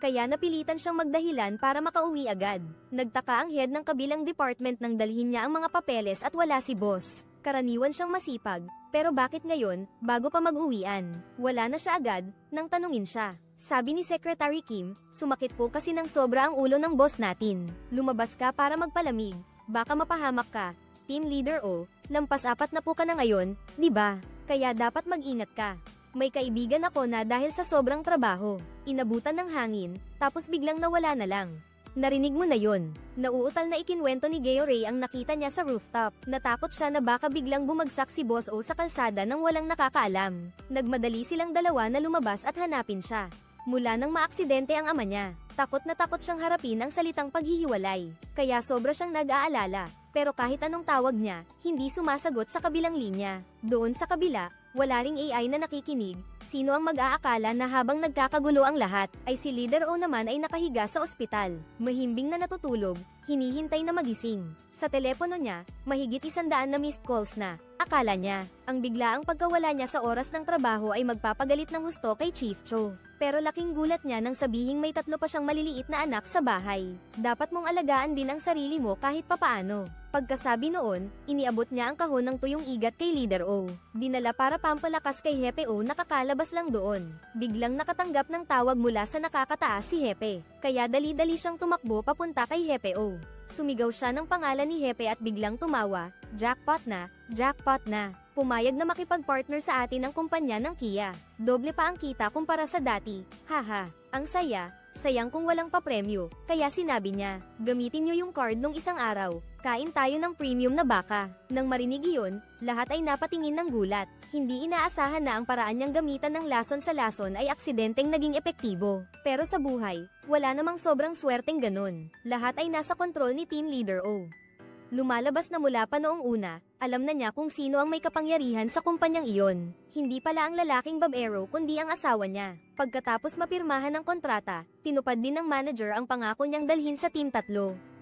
Speaker 1: Kaya napilitan siyang magdahilan para makauwi agad. Nagtaka ang head ng kabilang department nang dalhin niya ang mga papeles at wala si boss. Karaniwan siyang masipag, pero bakit ngayon, bago pa mag-uwian, wala na siya agad, nang tanungin siya. Sabi ni Secretary Kim, sumakit po kasi ng sobra ang ulo ng boss natin. Lumabas ka para magpalamig, baka mapahamak ka. Team Leader O, lampas 4 na po ka na ngayon, di ba? Kaya dapat mag-ingat ka. May kaibigan ako na dahil sa sobrang trabaho, inabutan ng hangin, tapos biglang nawala na lang. Narinig mo na yon. Nauutal na ikinwento ni Geo Ray ang nakita niya sa rooftop. Natakot siya na baka biglang bumagsak si Boss O sa kalsada nang walang nakakaalam. Nagmadali silang dalawa na lumabas at hanapin siya. Mula nang maaksidente ang ama niya, takot na takot siyang harapin ang salitang paghihiwalay. Kaya sobra siyang nag-aalala. Pero kahit anong tawag niya, hindi sumasagot sa kabilang linya. Doon sa kabila, wala ring AI na nakikinig. Sino ang mag-aakala na habang nagkakagulo ang lahat, ay si Leader O naman ay nakahiga sa ospital. Mahimbing na natutulog, hinihintay na magising. Sa telepono niya, mahigit 100 na missed calls na. Akala niya, ang biglaang pagkawala niya sa oras ng trabaho ay magpapagalit ng husto kay Chief Cho. Pero laking gulat niya nang sabihing may 3 pa siyang maliliit na anak sa bahay. Dapat mong alagaan din ang sarili mo kahit papaano. Pagkasabi noon, iniabot niya ang kahon ng tuyong igat kay Leader O. Dinala para pampalakas kay Hepe O, nakakalabas lang doon. Biglang nakatanggap ng tawag mula sa nakakataas si Hepe. Kaya dali-dali siyang tumakbo papunta kay Hepe O. Sumigaw siya ng pangalan ni Hepe at biglang tumawa. Jackpot na, jackpot na. Pumayag na makipag-partner sa atin ang kumpanya ng Kia. Doble pa ang kita kumpara sa dati. Haha, ang saya. Sayang kung walang papremyo, kaya sinabi niya, gamitin niyo yung card nung isang araw, kain tayo ng premium na baka. Nang marinig iyon, lahat ay napatingin ng gulat. Hindi inaasahan na ang paraan niyang gamitan ng lason sa lason ay aksidenteng naging epektibo. Pero sa buhay, wala namang sobrang swerteng ganun. Lahat ay nasa kontrol ni Team Leader O. Lumalabas na mula pa noong una, alam na niya kung sino ang may kapangyarihan sa kumpanyang iyon. Hindi pala ang lalaking babero kundi ang asawa niya. Pagkatapos mapirmahan ng kontrata, tinupad din ng manager ang pangako niyang dalhin sa Team 3.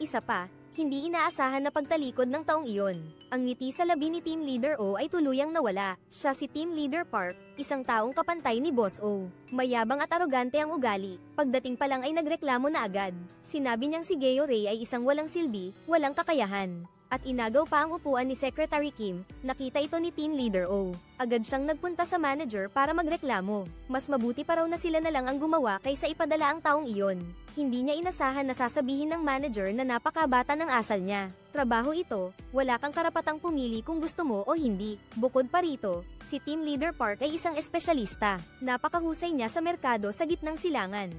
Speaker 1: Isa pa, hindi inaasahan na pagtalikod ng taong iyon. Ang ngiti sa labi ni Team Leader O ay tuluyang nawala. Siya si Team Leader Park, isang taong kapantay ni Boss O. Mayabang at arogante ang ugali, pagdating pa lang ay nagreklamo na agad. Sinabi niyang si Geo Ray ay isang walang silbi, walang kakayahan. At inagaw pa ang upuan ni Secretary Kim. Nakita ito ni Team Leader O. Agad siyang nagpunta sa manager para magreklamo. Mas mabuti pa raw na sila na lang ang gumawa kaysa ipadala ang taong iyon. Hindi niya inasahan na sasabihin ng manager na napakabata ng asal niya. Trabaho ito, wala kang karapatang pumili kung gusto mo o hindi. Bukod pa rito, si Team Leader Park ay isang espesyalista. Napakahusay niya sa merkado sa gitnang silangan.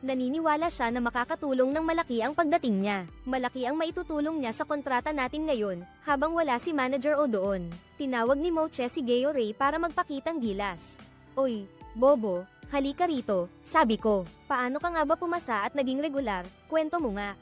Speaker 1: Naniniwala siya na makakatulong ng malaki ang pagdating niya. Malaki ang maitutulong niya sa kontrata natin ngayon, habang wala si Manager O doon. Tinawag ni Moche si Geo Ray para magpakitang gilas. Oy, Bobo, halika rito, sabi ko. Paano ka nga ba pumasa at naging regular? Kwento mo nga.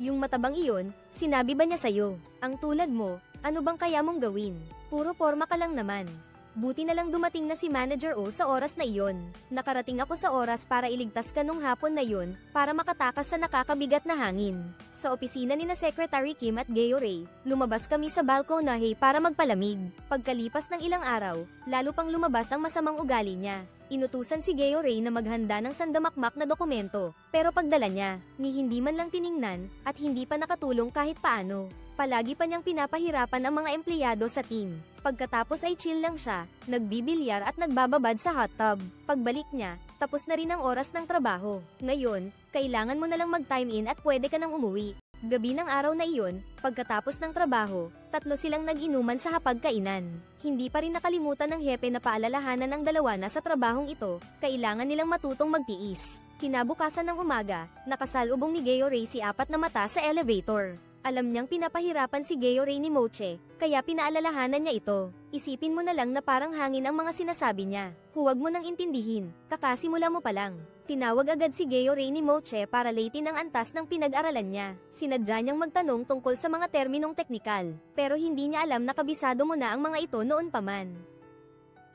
Speaker 1: Yung matabang iyon, sinabi ba niya sa'yo? Ang tulad mo, ano bang kaya mong gawin? Puro porma ka lang naman. Buti na lang dumating na si Manager O sa oras na iyon. Nakarating ako sa oras para iligtas ka nung hapon na yun, para makatakas sa nakakabigat na hangin. Sa opisina ni na Secretary Kim at Geo Ray, lumabas kami sa balkonahe para magpalamig. Pagkalipas ng ilang araw, lalo pang lumabas ang masamang ugali niya. Inutusan si Geo Ray na maghanda ng sandamakmak na dokumento, pero pagdala niya, ni hindi man lang tiningnan, at hindi pa nakatulong kahit paano. Palagi pa niyang pinapahirapan ang mga empleyado sa team. Pagkatapos ay chill lang siya, nagbibilyar at nagbababad sa hot tub. Pagbalik niya, tapos na rin ang oras ng trabaho. Ngayon, kailangan mo na lang mag-time in at pwede ka nang umuwi. Gabi ng araw na iyon, pagkatapos ng trabaho, 3 silang nag-inuman sa hapagkainan. Hindi pa rin nakalimutan ng hepe na paalalahanan ng dalawa na sa trabahong ito, kailangan nilang matutong magtiis. Kinabukasan ng umaga, nakasalubong ni Geo Ray si 4 na mata sa elevator. Alam niyang pinapahirapan si Geo Ray ni Moche, kaya pinaalalahanan niya ito. Isipin mo na lang na parang hangin ang mga sinasabi niya. Huwag mo nang intindihin, kakasimula mo pa lang. Tinawag agad si Geo Ray ni Moche para latin ang antas ng pinag-aralan niya. Sinadya niyang magtanong tungkol sa mga terminong teknikal, pero hindi niya alam na kabisado mo na ang mga ito noon pa man.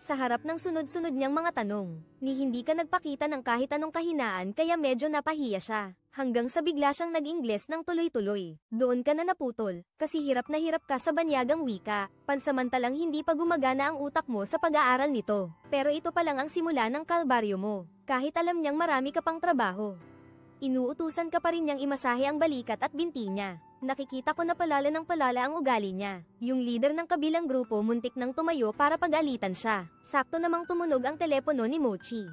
Speaker 1: Sa harap ng sunod-sunod niyang mga tanong, ni hindi ka nagpakita ng kahit anong kahinaan kaya medyo napahiya siya. Hanggang sa bigla siyang nag-Ingles ng tuloy-tuloy. Doon ka na naputol, kasi hirap na hirap ka sa banyagang wika. Pansamantalang hindi pa gumagana ang utak mo sa pag-aaral nito. Pero ito pa lang ang simula ng kalbaryo mo. Kahit alam niyang marami ka pang trabaho. Inuutusan ka pa rin niyang imasahe ang balikat at binti niya. Nakikita ko na palala ng palala ang ugali niya. Yung leader ng kabilang grupo muntik nang tumayo para pag-alitan siya. Sakto namang tumunog ang telepono ni Mochi.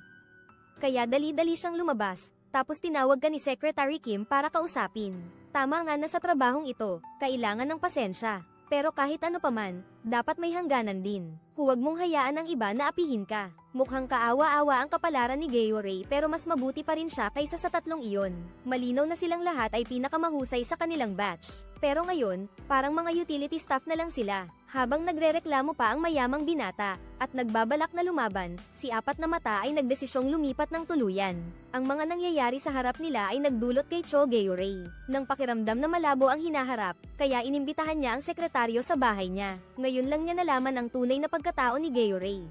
Speaker 1: Kaya dali-dali siyang lumabas, tapos tinawag ka ni Secretary Kim para kausapin. Tama nga na sa trabahong ito, kailangan ng pasensya. Pero kahit ano paman, dapat may hangganan din. Huwag mong hayaan ang iba na apihin ka. Mukhang kaawa-awa ang kapalaran ni Geo Ray pero mas mabuti pa rin siya kaysa sa 3 iyon. Malinaw na silang lahat ay pinakamahusay sa kanilang batch. Pero ngayon, parang mga utility staff na lang sila. Habang nagrereklamo pa ang mayamang binata, at nagbabalak na lumaban, si 4 na mata ay nagdesisyong lumipat ng tuluyan. Ang mga nangyayari sa harap nila ay nagdulot kay Cho Geo Ray nang pakiramdam na malabo ang hinaharap, kaya inimbitahan niya ang sekretaryo sa bahay niya. Ngayon lang niya nalaman ang tunay na pagkatao ni Geo Ray.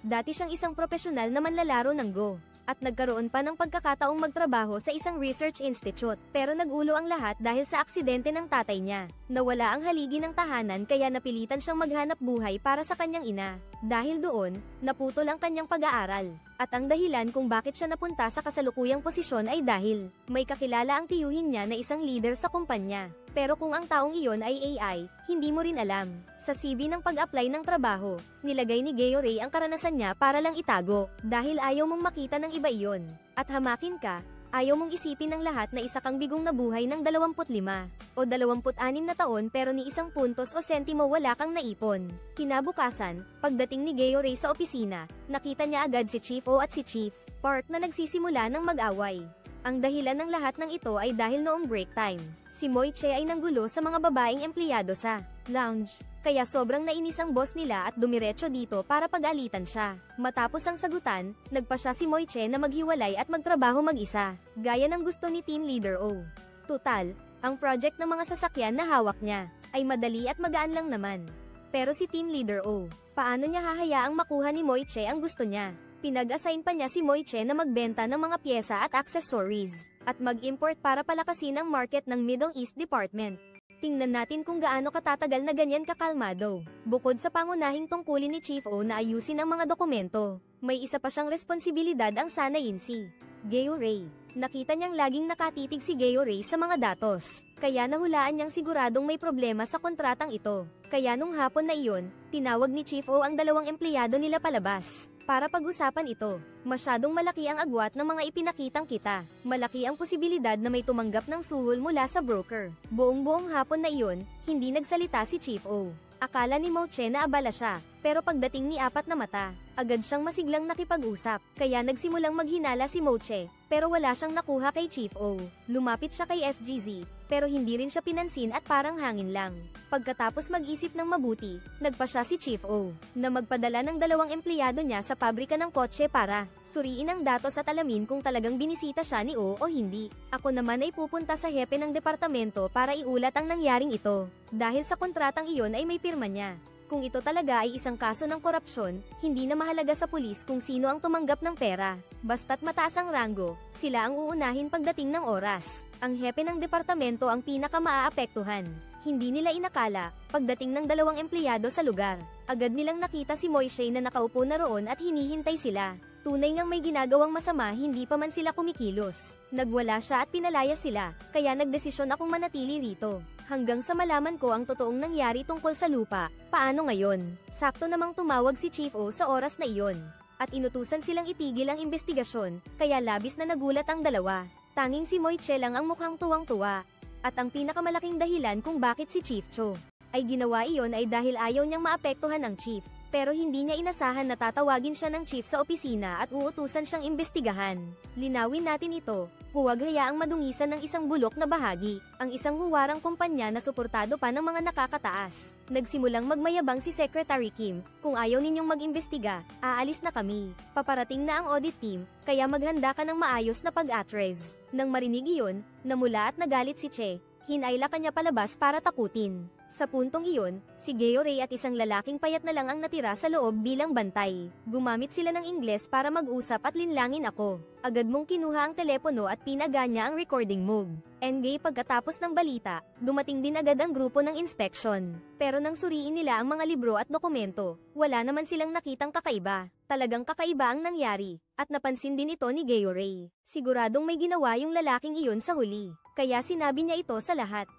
Speaker 1: Dati siyang isang profesional na manlalaro ng Go, at nagkaroon pa ng pagkakataong magtrabaho sa isang research institute, pero nag-ulo ang lahat dahil sa aksidente ng tatay niya. Nawala ang haligi ng tahanan kaya napilitan siyang maghanap buhay para sa kanyang ina. Dahil doon, naputol ang kanyang pag-aaral. At ang dahilan kung bakit siya napunta sa kasalukuyang posisyon ay dahil may kakilala ang tiyuhin niya na isang leader sa kumpanya. Pero kung ang taong iyon ay AI, hindi mo rin alam. Sa CV ng pag-apply ng trabaho, nilagay ni Geo Ray ang karanasan niya para lang itago. Dahil ayaw mong makita ng iba iyon. At hamakin ka, ayaw mong isipin ng lahat na isa kang bigong nabuhay ng 25 o 26 na taon pero ni isang puntos o sentimo wala kang naipon. Kinabukasan, pagdating ni Geo Ray sa opisina, nakita niya agad si Chief O at si Chief Park na nagsisimula ng mag-away. Ang dahilan ng lahat ng ito ay dahil noong break time, si Moiche ay nanggulo sa mga babaeng empleyado sa lounge. Kaya sobrang nainis ang boss nila at dumiretso dito para pag-alitan siya. Matapos ang sagutan, nagpa siya si Moiche na maghiwalay at magtrabaho mag-isa, gaya ng gusto ni Team Leader O. Tutal, ang project ng mga sasakyan na hawak niya ay madali at magaan lang naman. Pero si Team Leader O, paano niya hahayaang makuha ni Moiche ang gusto niya? Pinag-assign pa niya si Moiche na magbenta ng mga pyesa at accessories, at mag-import para palakasin ang market ng Middle East Department. Tingnan natin kung gaano katatagal na ganyan kakalmado. Bukod sa pangunahing tungkulin ni Chief O na ayusin ang mga dokumento, may isa pa siyang responsibilidad ang sanayin si Geo Ray. Nakita niyang laging nakatitig si Geo Ray sa mga datos, kaya nahulaan niyang siguradong may problema sa kontratang ito. Kaya nung hapon na iyon, tinawag ni Chief O ang dalawang empleyado nila palabas para pag-usapan ito. Masyadong malaki ang agwat ng mga ipinakitang kita. Malaki ang posibilidad na may tumanggap ng suhol mula sa broker. Buong hapon na iyon, hindi nagsalita si Chief O. Akala ni Moche na abala siya, pero pagdating ni Apat na Mata, agad siyang masiglang nakipag-usap, kaya nagsimulang maghinala si Moche, pero wala siyang nakuha kay Chief O. Lumapit siya kay FGZ, pero hindi rin siya pinansin at parang hangin lang. Pagkatapos mag-isip ng mabuti, nagpa siya si Chief O, na magpadala ng dalawang empleyado niya sa pabrika ng kotse para suriin ang datos at alamin kung talagang binisita siya ni O hindi. Ako naman ay pupunta sa hepe ng departamento para iulat ang nangyaring ito, dahil sa kontratang iyon ay may pirma niya. Kung ito talaga ay isang kaso ng korupsyon, hindi na mahalaga sa pulis kung sino ang tumanggap ng pera. Basta't mataas ang ranggo, sila ang uunahin pagdating ng oras. Ang hepe ng departamento ang pinaka-maaapektuhan. Hindi nila inakala, pagdating ng dalawang empleyado sa lugar, agad nilang nakita si Moishe na nakaupo na roon at hinihintay sila. Tunay ngang may ginagawang masama, hindi pa man sila kumikilos. Nagwala siya at pinalaya sila, kaya nagdesisyon akong manatili rito. Hanggang sa malaman ko ang totoong nangyari tungkol sa lupa. Paano ngayon? Sakto namang tumawag si Chief O sa oras na iyon. At inutusan silang itigil ang investigasyon, kaya labis na nagulat ang dalawa. Tanging si Moiche lang ang mukhang tuwang-tuwa. At ang pinakamalaking dahilan kung bakit si Chief Cho ay ginawa iyon ay dahil ayaw niyang maapektuhan ang chief. Pero hindi niya inasahan na tatawagin siya ng chief sa opisina at uutusan siyang imbestigahan. Linawin natin ito, huwag hayaang madungisan ng isang bulok na bahagi, ang isang huwarang kumpanya na suportado pa ng mga nakakataas. Nagsimulang magmayabang si Secretary Kim, kung ayaw ninyong mag-imbestiga, aalis na kami. Paparating na ang audit team, kaya maghanda ka ng maayos na pag-address. Nang marinig iyon, namula at nagalit si Che. Hinayla kanya palabas para takutin. Sa puntong iyon, si Geo Ray at isang lalaking payat na lang ang natira sa loob bilang bantay. Gumamit sila ng Ingles para mag-usap at linlangin ako. Agad mong kinuha ang telepono at pinaganya ang recording mode. Engay pagkatapos ng balita, dumating din agad ang grupo ng inspection. Pero nang suriin nila ang mga libro at dokumento, wala naman silang nakitang kakaiba. Talagang kakaiba ang nangyari, at napansin din ito ni Geo Ray. Siguradong may ginawa yung lalaking iyon sa huli, kaya sinabi niya ito sa lahat.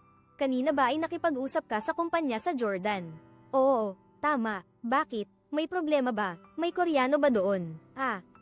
Speaker 1: Kanina ba ay nakipag-usap ka sa kumpanya sa Jordan? Oo, tama. Bakit? May problema ba? May Koreano ba doon?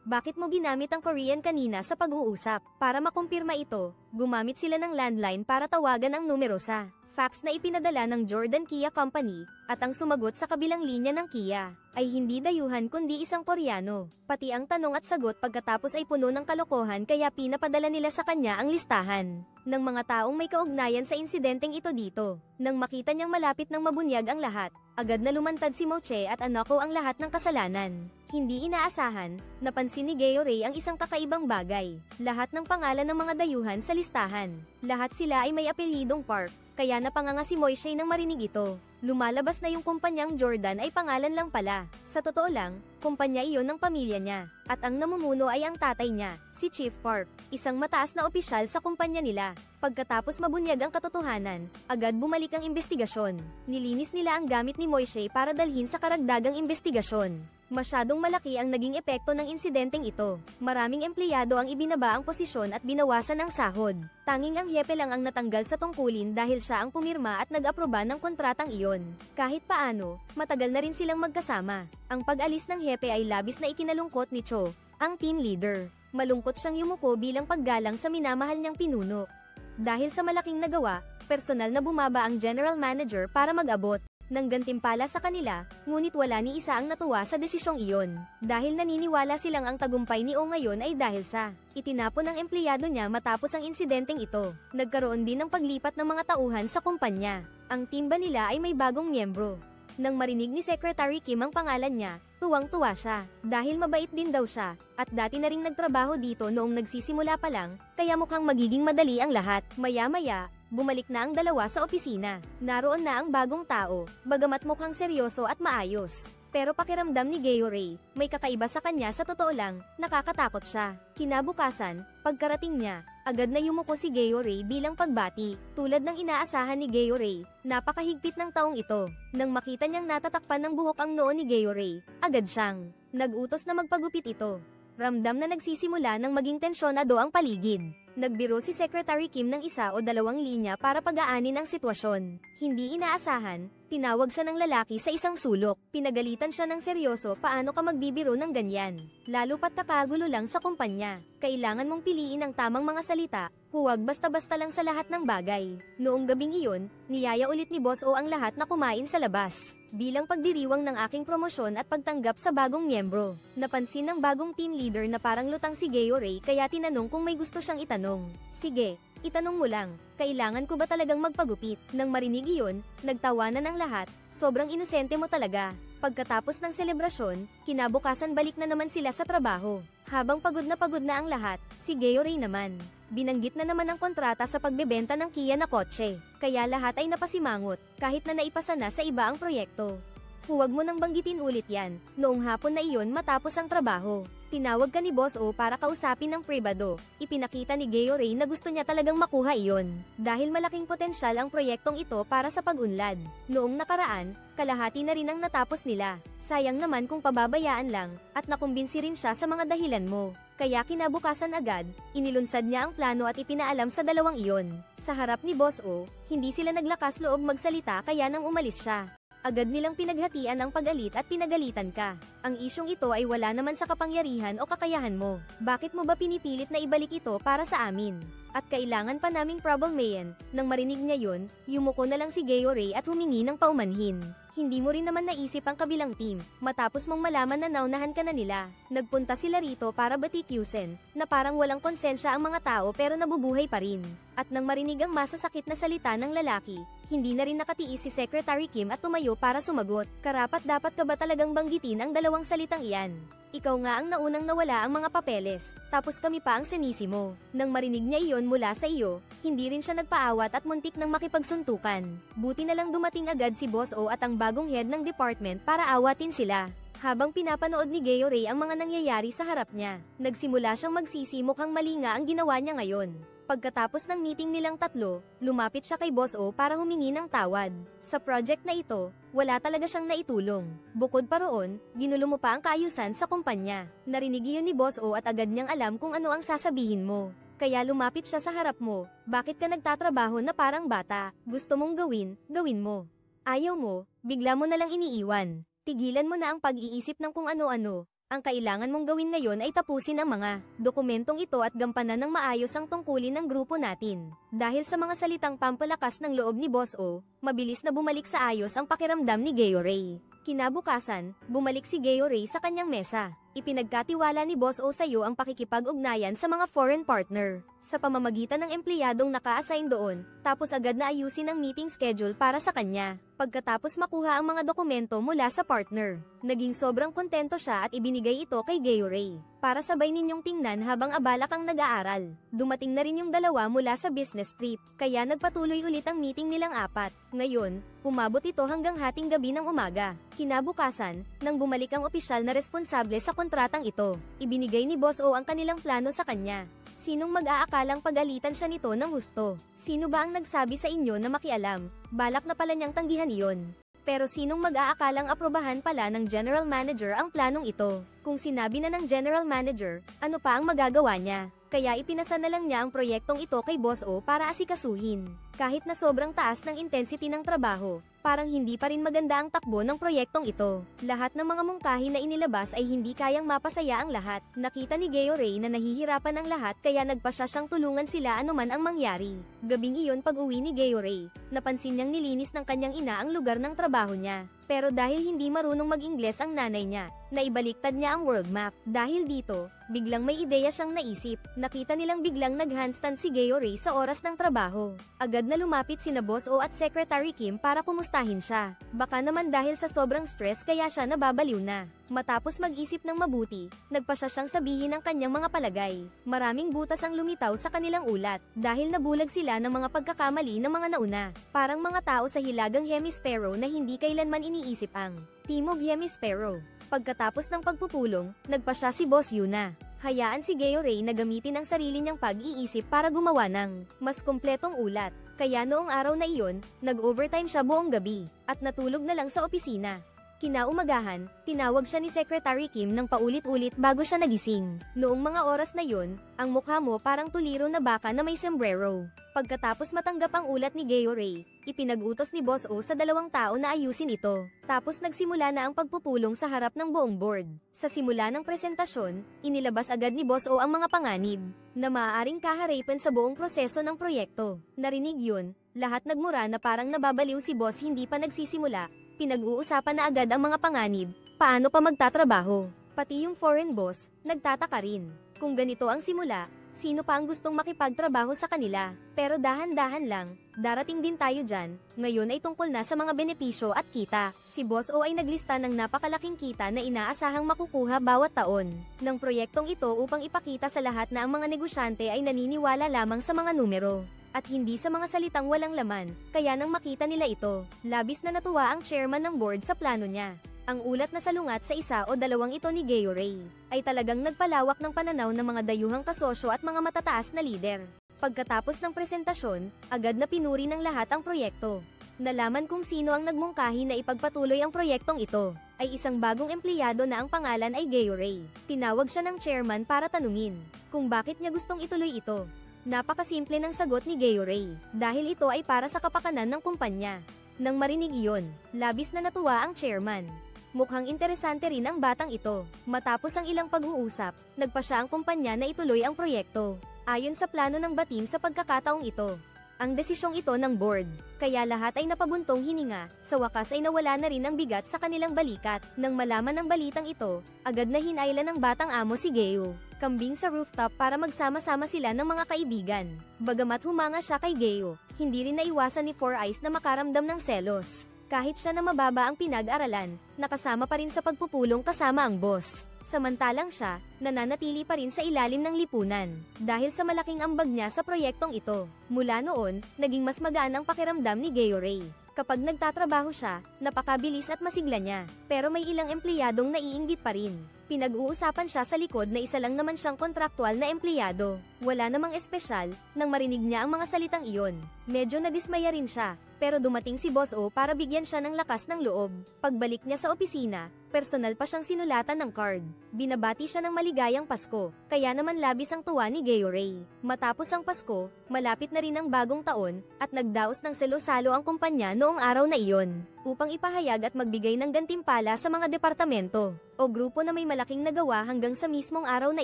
Speaker 1: Bakit mo ginamit ang Korean kanina sa pag-uusap? Para makumpirma ito, gumamit sila ng landline para tawagan ang numero sa fax na ipinadala ng Jordan Kia Company, at ang sumagot sa kabilang linya ng Kia ay hindi dayuhan kundi isang Koreano. Pati ang tanong at sagot pagkatapos ay puno ng kalokohan, kaya pinapadala nila sa kanya ang listahan ng mga taong may kaugnayan sa insidenteng ito dito. Nang makita niyang malapit ng mabunyag ang lahat, agad na lumantad si Moche at Anako ang lahat ng kasalanan. Hindi inaasahan, napansin ni Geo Ray ang isang kakaibang bagay. Lahat ng pangalan ng mga dayuhan sa listahan. Lahat sila ay may apelyidong Park, kaya napanganga si Moishe nang marinig ito. Lumalabas na yung kumpanyang Jordan ay pangalan lang pala. Sa totoo lang, kumpanya iyon ng pamilya niya, at ang namumuno ay ang tatay niya, si Chief Park, isang mataas na opisyal sa kumpanya nila. Pagkatapos mabunyag ang katotohanan, agad bumalik ang investigasyon. Nilinis nila ang gamit ni Moishe para dalhin sa karagdagang investigasyon. Masyadong malaki ang naging epekto ng insidenteng ito. Maraming empleyado ang ibinaba ang posisyon at binawasan ang sahod. Tanging ang hepe lang ang natanggal sa tungkulin dahil siya ang pumirma at nag-aproba ng kontratang iyon. Kahit paano, matagal na rin silang magkasama. Ang pag-alis ng hepe ay labis na ikinalungkot ni Cho, ang team leader. Malungkot siyang yumuko bilang paggalang sa minamahal niyang pinuno. Dahil sa malaking nagawa, personal na bumaba ang general manager para mag-abot ng gantimpala sa kanila, ngunit wala ni isa ang natuwa sa desisyong iyon. Dahil naniniwala silang ang tagumpay ni O ngayon ay dahil sa itinapon ng empleyado niya matapos ang insidenteng ito. Nagkaroon din ng paglipat ng mga tauhan sa kumpanya. Ang timba nila ay may bagong miyembro. Nang marinig ni Secretary Kim ang pangalan niya, tuwang-tuwa siya, dahil mabait din daw siya, at dati na ring nagtrabaho dito noong nagsisimula pa lang, kaya mukhang magiging madali ang lahat. Maya-maya, bumalik na ang dalawa sa opisina. Naroon na ang bagong tao, bagamat mukhang seryoso at maayos. Pero pakiramdam ni Geo Ray, may kakaiba sa kanya. Sa totoo lang, nakakatakot siya. Kinabukasan, pagkarating niya, agad na yumuko si Geo Ray bilang pagbati. Tulad ng inaasahan ni Geo Ray, napakahigpit ng taong ito. Nang makita niyang natatakpan ng buhok ang noo ni Geo Ray, agad siyang nag-utos na magpagupit ito. Ramdam na nagsisimula ng maging tensyonado ang paligid. Nagbiro si Secretary Kim ng 1 o 2 linya para pagaanin ang sitwasyon. Hindi inaasahan, tinawag siya ng lalaki sa isang sulok. Pinagalitan siya ng seryoso, paano ka magbibiro ng ganyan? Lalo pat kakagulo lang sa kumpanya. Kailangan mong piliin ang tamang mga salita, huwag basta-basta lang sa lahat ng bagay. Noong gabing iyon, niyaya ulit ni Boss O ang lahat na kumain sa labas. Bilang pagdiriwang ng aking promosyon at pagtanggap sa bagong miyembro. Napansin ng bagong team leader na parang lutang si Geo Ray kaya tinanong kung may gusto siyang itanong. Sige, itanong mo lang, kailangan ko ba talagang magpagupit? Nang marinig iyon, nagtawanan ang lahat, sobrang inosente mo talaga. Pagkatapos ng selebrasyon, kinabukasan balik na naman sila sa trabaho. Habang pagod na ang lahat, si Geo Ray naman. Binanggit na naman ang kontrata sa pagbebenta ng Kia na kotse, kaya lahat ay napasimangot, kahit na naipasa na sa iba ang proyekto. Huwag mo nang banggitin ulit yan, noong hapon na iyon matapos ang trabaho. Tinawag ka ni Boss O para kausapin ng pribado. Ipinakita ni Geo Ray na gusto niya talagang makuha iyon. Dahil malaking potensyal ang proyektong ito para sa pag-unlad. Noong nakaraan, kalahati na rin ang natapos nila. Sayang naman kung pababayaan lang, at nakumbinsi rin siya sa mga dahilan mo. Kaya kinabukasan agad, inilunsad niya ang plano at ipinaalam sa dalawang iyon. Sa harap ni Boss O, hindi sila naglakas loob magsalita kaya nang umalis siya. Agad nilang pinaghatian ang pag-alit at pinagalitan ka. Ang isyong ito ay wala naman sa kapangyarihan o kakayahan mo. Bakit mo ba pinipilit na ibalik ito para sa amin? At kailangan pa naming problemayan. Nang marinig niya yun, yumuko na lang si Geo Ray at humingi ng paumanhin. Hindi mo rin naman naisip ang kabilang team, matapos mong malaman na naunahan ka na nila. Nagpunta sila rito para batikyusin, na parang walang konsensya ang mga tao pero nabubuhay pa rin. At nang marinig ang masasakit na salita ng lalaki, hindi na rin nakatiis si Secretary Kim at tumayo para sumagot. Karapat dapat ka ba talagang banggitin ang dalawang salitang iyan? Ikaw nga ang naunang nawala ang mga papeles, tapos kami pa ang sinisi mo. Nang marinig niya iyon mula sa iyo, hindi rin siya nagpaawat at muntik nang makipagsuntukan. Buti na lang dumating agad si Boss O at ang bagong head ng department para awatin sila. Habang pinapanood ni Geo Ray ang mga nangyayari sa harap niya, nagsimula siyang magsisi, mukhang mali nga ang ginawa niya ngayon. Pagkatapos ng meeting nilang tatlo, lumapit siya kay Boss O para humingi ng tawad. Sa project na ito, wala talaga siyang naitulong. Bukod pa roon, ginulo mo pa ang kaayusan sa kumpanya. Narinig iyon ni Boss O at agad niyang alam kung ano ang sasabihin mo. Kaya lumapit siya sa harap mo. Bakit ka nagtatrabaho na parang bata? Gusto mong gawin, gawin mo. Ayaw mo, bigla mo na lang iniiwan. Tigilan mo na ang pag-iisip ng kung ano-ano. Ang kailangan mong gawin ngayon ay tapusin ang mga dokumentong ito at gampanan ng maayos ang tungkulin ng grupo natin. Dahil sa mga salitang pampalakas ng loob ni Boss O, mabilis na bumalik sa ayos ang pakiramdam ni Geo Ray. Kinabukasan, bumalik si Geo Ray sa kanyang mesa. Ipinagkatiwala ni Boss O sa iyo ang pakikipag-ugnayan sa mga foreign partner, sa pamamagitan ng empleyadong naka-assign doon, tapos agad na ayusin ang meeting schedule para sa kanya. Pagkatapos makuha ang mga dokumento mula sa partner, naging sobrang kontento siya at ibinigay ito kay Geo Ray, para sabay ninyong tingnan habang abala kang nag-aaral. Dumating na rin yung dalawa mula sa business trip, kaya nagpatuloy ulit ang meeting nilang apat. Ngayon, umabot ito hanggang hating gabi ng umaga. Kinabukasan, nang bumalik ang opisyal na responsable sa kontratang ito, ibinigay ni Boss O ang kanilang plano sa kanya. Sinong mag-aakalang pagalitan siya nito ng husto? Sino ba ang nagsabi sa inyo na makialam? Balak na pala niyang tanggihan iyon. Pero sinong mag-aakalang aprobahan pala ng General Manager ang planong ito? Kung sinabi na ng General Manager, ano pa ang magagawa niya? Kaya ipinasa na lang niya ang proyektong ito kay Boss O para asikasuhin. Kahit na sobrang taas ng intensity ng trabaho, parang hindi pa rin maganda ang takbo ng proyektong ito. Lahat ng mga mungkahi na inilabas ay hindi kayang mapasaya ang lahat. Nakita ni Geo Ray na nahihirapan ang lahat kaya nagpasya siyang tulungan sila anuman ang mangyari. Gabing iyon pag-uwi ni Geo Ray, napansin niyang nilinis ng kanyang ina ang lugar ng trabaho niya. Pero dahil hindi marunong mag-Ingles ang nanay niya, naibaliktad niya ang world map. Dahil dito, biglang may ideya siyang naisip. Nakita nilang biglang nag-handstand si Geo Ray sa oras ng trabaho. Agad na lumapit sina Boss O at Secretary Kim para kumustahin siya. Baka naman dahil sa sobrang stress kaya siya nababaliw na. Matapos mag-isip ng mabuti, nagpasya siyang sabihin ang kanyang mga palagay. Maraming butas ang lumitaw sa kanilang ulat, dahil nabulag sila ng mga pagkakamali ng mga nauna. Parang mga tao sa hilagang hemispero na hindi kailanman iniisip ang Timog Hemisphero. Pagkatapos ng pagpupulong, nagpasya si Boss Yuna. Hayaan si Geo Ray na gamitin ang sarili niyang pag-iisip para gumawa ng mas kumpletong ulat. Kaya noong araw na iyon, nag-overtime siya buong gabi, at natulog na lang sa opisina. Kinaumagahan, tinawag siya ni Secretary Kim ng paulit-ulit bago siya nagising. Noong mga oras na yun, ang mukha mo parang tuliro na baka na may sombrero. Pagkatapos matanggap ang ulat ni Geo Ray, ipinag-utos ni Boss O sa 2 tao na ayusin ito. Tapos nagsimula na ang pagpupulong sa harap ng buong board. Sa simula ng presentasyon, inilabas agad ni Boss O ang mga panganib na maaaring kaharipan sa buong proseso ng proyekto. Narinig yun, lahat nagmura na parang nababaliw si Boss hindi pa nagsisimula. Pinag-uusapan na agad ang mga panganib, paano pa magtatrabaho. Pati yung foreign boss, nagtataka rin. Kung ganito ang simula, sino pa ang gustong makipagtrabaho sa kanila? Pero dahan-dahan lang, darating din tayo dyan. Ngayon ay tungkol na sa mga benepisyo at kita. Si Boss O ay naglista ng napakalaking kita na inaasahang makukuha bawat taon ng proyektong ito upang ipakita sa lahat na ang mga negosyante ay naniniwala lamang sa mga numero at hindi sa mga salitang walang laman, kaya nang makita nila ito, labis na natuwa ang chairman ng board sa plano niya. Ang ulat na salungat sa 1 o 2 ito ni Geo Ray, ay talagang nagpalawak ng pananaw ng mga dayuhang kasosyo at mga matataas na lider. Pagkatapos ng presentasyon, agad na pinuri ng lahat ang proyekto. Nalaman kung sino ang nagmungkahi na ipagpatuloy ang proyektong ito, ay isang bagong empleyado na ang pangalan ay Geo Ray. Tinawag siya ng chairman para tanungin kung bakit niya gustong ituloy ito. Napakasimple ng sagot ni Geo Ray, dahil ito ay para sa kapakanan ng kumpanya. Nang marinig iyon, labis na natuwa ang chairman. Mukhang interesante rin ang batang ito. Matapos ang ilang pag-uusap, nagpa siya ang kumpanya na ituloy ang proyekto, ayon sa plano ng batim sa pagkakataong ito. Ang desisyong ito ng board, kaya lahat ay napabuntong hininga, sa wakas ay nawala na rin ang bigat sa kanilang balikat. Nang malaman ng balitang ito, agad na hinailan ng batang amo si Geo kambing sa rooftop para magsama-sama sila ng mga kaibigan. Bagamat humanga siya kay Geo, hindi rin naiwasan ni Four Eyes na makaramdam ng selos. Kahit siya na mababa ang pinag-aralan, nakasama pa rin sa pagpupulong kasama ang boss. Samantalang siya, nananatili pa rin sa ilalim ng lipunan, dahil sa malaking ambag niya sa proyektong ito. Mula noon, naging mas magaan ang pakiramdam ni Geo Ray. Kapag nagtatrabaho siya, napakabilis at masigla niya, pero may ilang empleyadong naiinggit pa rin. Pinag-uusapan siya sa likod na isa lang naman siyang kontraktual na empleyado. Wala namang espesyal, nang marinig niya ang mga salitang iyon. Medyo nadismaya rin siya, pero dumating si Boss O para bigyan siya ng lakas ng loob. Pagbalik niya sa opisina, personal pa siyang sinulatan ng card. Binabati siya ng maligayang Pasko, kaya naman labis ang tuwa ni Geo Ray. Matapos ang Pasko, malapit na rin ang bagong taon, at nagdaos ng selo-salo ang kumpanya noong araw na iyon, upang ipahayag at magbigay ng gantimpala sa mga departamento o grupo na may malaking nagawa hanggang sa mismong araw na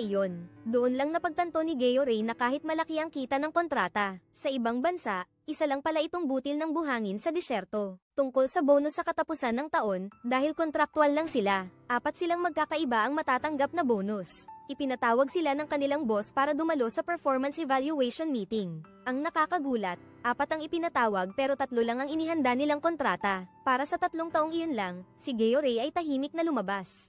Speaker 1: iyon. Doon lang napagtanto ni Geo Ray na kahit malaki ang kita ng kontrata sa ibang bansa, isa lang pala itong butil ng buhangin sa disyerto. Tungkol sa bonus sa katapusan ng taon, dahil kontraktual lang sila, 4 silang magkakaiba ang matatanggap na bonus. Ipinatawag sila ng kanilang boss para dumalo sa performance evaluation meeting. Ang nakakagulat, 4 ang ipinatawag pero 3 lang ang inihanda nilang kontrata. Para sa 3 taong iyon lang, si Geo Ray ay tahimik na lumabas.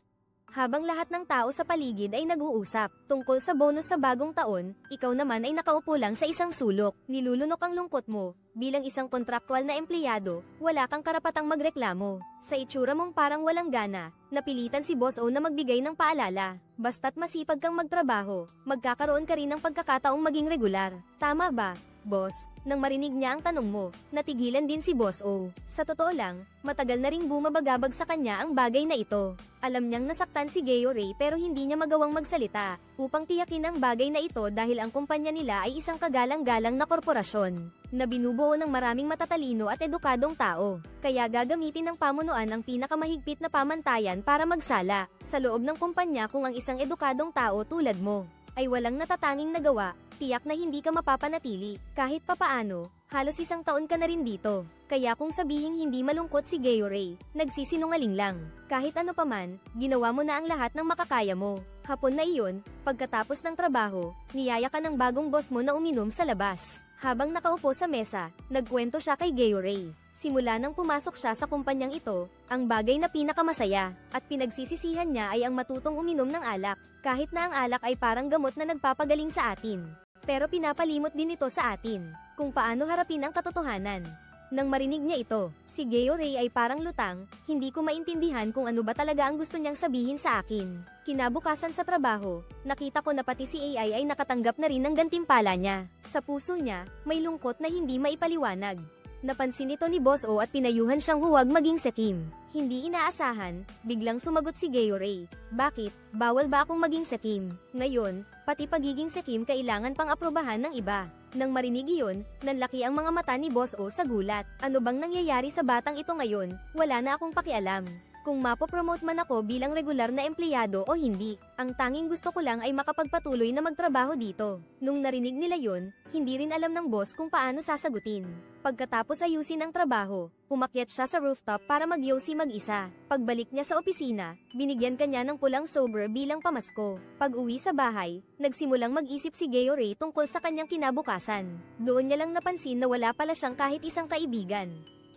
Speaker 1: Habang lahat ng tao sa paligid ay nag-uusap tungkol sa bonus sa bagong taon, ikaw naman ay nakaupo lang sa isang sulok. Nilulunok ang lungkot mo. Bilang isang kontraktual na empleyado, wala kang karapatang magreklamo. Sa itsura mong parang walang gana, napilitan si Boss O na magbigay ng paalala. Basta't masipag kang magtrabaho, magkakaroon ka rin ng pagkakataong maging regular. Tama ba, boss? Nang marinig niya ang tanong mo, natigilan din si Boss O. Sa totoo lang, matagal na ring bumabagabag sa kanya ang bagay na ito. Alam niyang nasaktan si Geo Ray pero hindi niya magawang magsalita upang tiyakin ang bagay na ito dahil ang kumpanya nila ay isang kagalang-galang na korporasyon na binubuo ng maraming matatalino at edukadong tao. Kaya gagamitin ng pamunuan ang pinakamahigpit na pamantayan para magsala sa loob ng kumpanya kung ang isang edukadong tao tulad mo ay walang natatanging nagawa, tiyak na hindi ka mapapanatili. Kahit papaano, halos 1 taon ka na rin dito. Kaya kung sabihing hindi malungkot si Geo Ray, nagsisinungaling lang. Kahit ano paman, ginawa mo na ang lahat ng makakaya mo. Hapon na iyon, pagkatapos ng trabaho, niyaya ka ng bagong boss mo na uminom sa labas. Habang nakaupo sa mesa, nagkwento siya kay Geo Ray. Simula nang pumasok siya sa kumpanyang ito, ang bagay na pinakamasaya at pinagsisisihan niya ay ang matutong uminom ng alak, kahit na ang alak ay parang gamot na nagpapagaling sa atin. Pero pinapalimot din ito sa atin, kung paano harapin ang katotohanan. Nang marinig niya ito, si Geo Ray ay parang lutang, hindi ko maintindihan kung ano ba talaga ang gusto niyang sabihin sa akin. Kinabukasan sa trabaho, nakita ko na pati si AI ay nakatanggap na rin ng gantimpala niya. Sa puso niya, may lungkot na hindi maipaliwanag. Napansin ito ni Boss O at pinayuhan siyang huwag maging sakim. Hindi inaasahan, biglang sumagot si Gayorey. Bakit? Bawal ba akong maging sakim? Ngayon, pati pagiging sakim kailangan pang aprobahan ng iba. Nang marinig iyon, nanlaki ang mga mata ni Boss O sa gulat. Ano bang nangyayari sa batang ito ngayon? Wala na akong pakialam kung mapopromote man ako bilang regular na empleyado o hindi. Ang tanging gusto ko lang ay makapagpatuloy na magtrabaho dito. Nung narinig nila yon, hindi rin alam ng boss kung paano sasagutin. Pagkatapos ayusin ang trabaho, umakyat siya sa rooftop para mag-yosi mag-isa. Pagbalik niya sa opisina, binigyan kanya ng pulang sober bilang pamasko. Pag-uwi sa bahay, nagsimulang mag-isip si Gayorey tungkol sa kanyang kinabukasan. Doon niya lang napansin na wala pala siyang kahit isang kaibigan.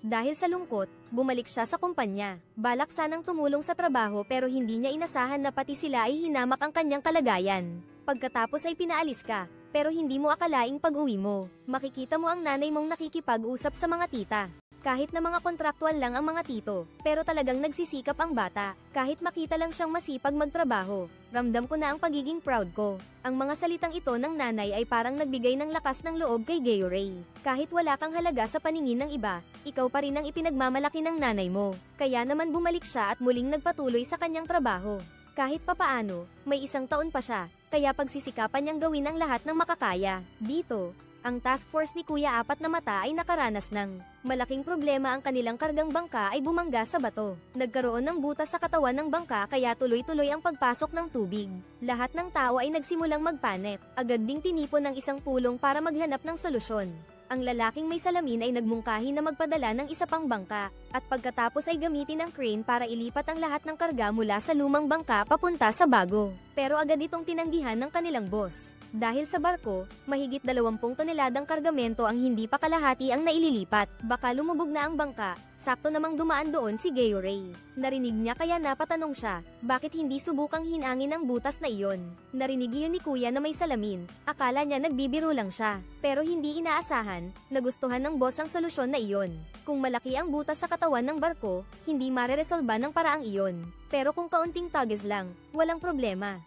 Speaker 1: Dahil sa lungkot, bumalik siya sa kumpanya. Balak sanang tumulong sa trabaho pero hindi niya inasahan na pati sila ay hinamak ang kanyang kalagayan. Pagkatapos ay pinaalis ka, pero hindi mo akalaing pag-uwi mo, makikita mo ang nanay mong nakikipag-usap sa mga tita. Kahit na mga kontraktual lang ang mga tito, pero talagang nagsisikap ang bata. Kahit makita lang siyang masipag magtrabaho, ramdam ko na ang pagiging proud ko. Ang mga salitang ito ng nanay ay parang nagbigay ng lakas ng loob kay Gayorey. Kahit wala kang halaga sa paningin ng iba, ikaw pa rin ang ipinagmamalaki ng nanay mo. Kaya naman bumalik siya at muling nagpatuloy sa kanyang trabaho. Kahit papaano, may 1 taon pa siya, kaya pagsisikapan niyang gawin ang lahat ng makakaya. Dito, ang task force ni Kuya Apat na Mata ay nakaranas ng malaking problema. Ang kanilang kargang bangka ay bumangga sa bato. Nagkaroon ng butas sa katawan ng bangka kaya tuloy-tuloy ang pagpasok ng tubig. Lahat ng tao ay nagsimulang magpanik. Agad ding tinipon ng isang pulong para maghanap ng solusyon. Ang lalaking may salamin ay nagmungkahi na magpadala ng isa pang bangka, at pagkatapos ay gamitin ang crane para ilipat ang lahat ng karga mula sa lumang bangka papunta sa bago. Pero agad itong tinanggihan ng kanilang boss. Dahil sa barko, mahigit 20 toneladang kargamento ang hindi pa kalahati ang naililipat. Baka lumubog na ang bangka. Sakto namang dumaan doon si Gayorey. Narinig niya kaya napatanong siya, bakit hindi subukang hinangin ang butas na iyon? Narinig iyon ni Kuya na may salamin. Akala niya nagbibiro lang siya. Pero hindi inaasahan, nagustuhan ng boss ang solusyon na iyon. Kung malaki ang butas sa katawan ng barko, hindi mareresolba ng paraang iyon. Pero kung kaunting tugs lang, walang problema.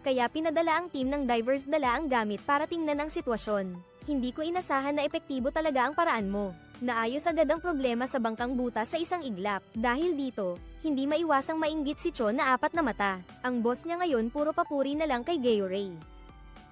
Speaker 1: Kaya pinadala ang team ng divers dala ang gamit para tingnan ang sitwasyon. Hindi ko inasahan na epektibo talaga ang paraan mo. Naayos agad ang problema sa bangkang butas sa isang iglap. Dahil dito, hindi maiwasang mainggit si Cho na Apat na Mata. Ang boss niya ngayon puro papuri na lang kay Gayorey.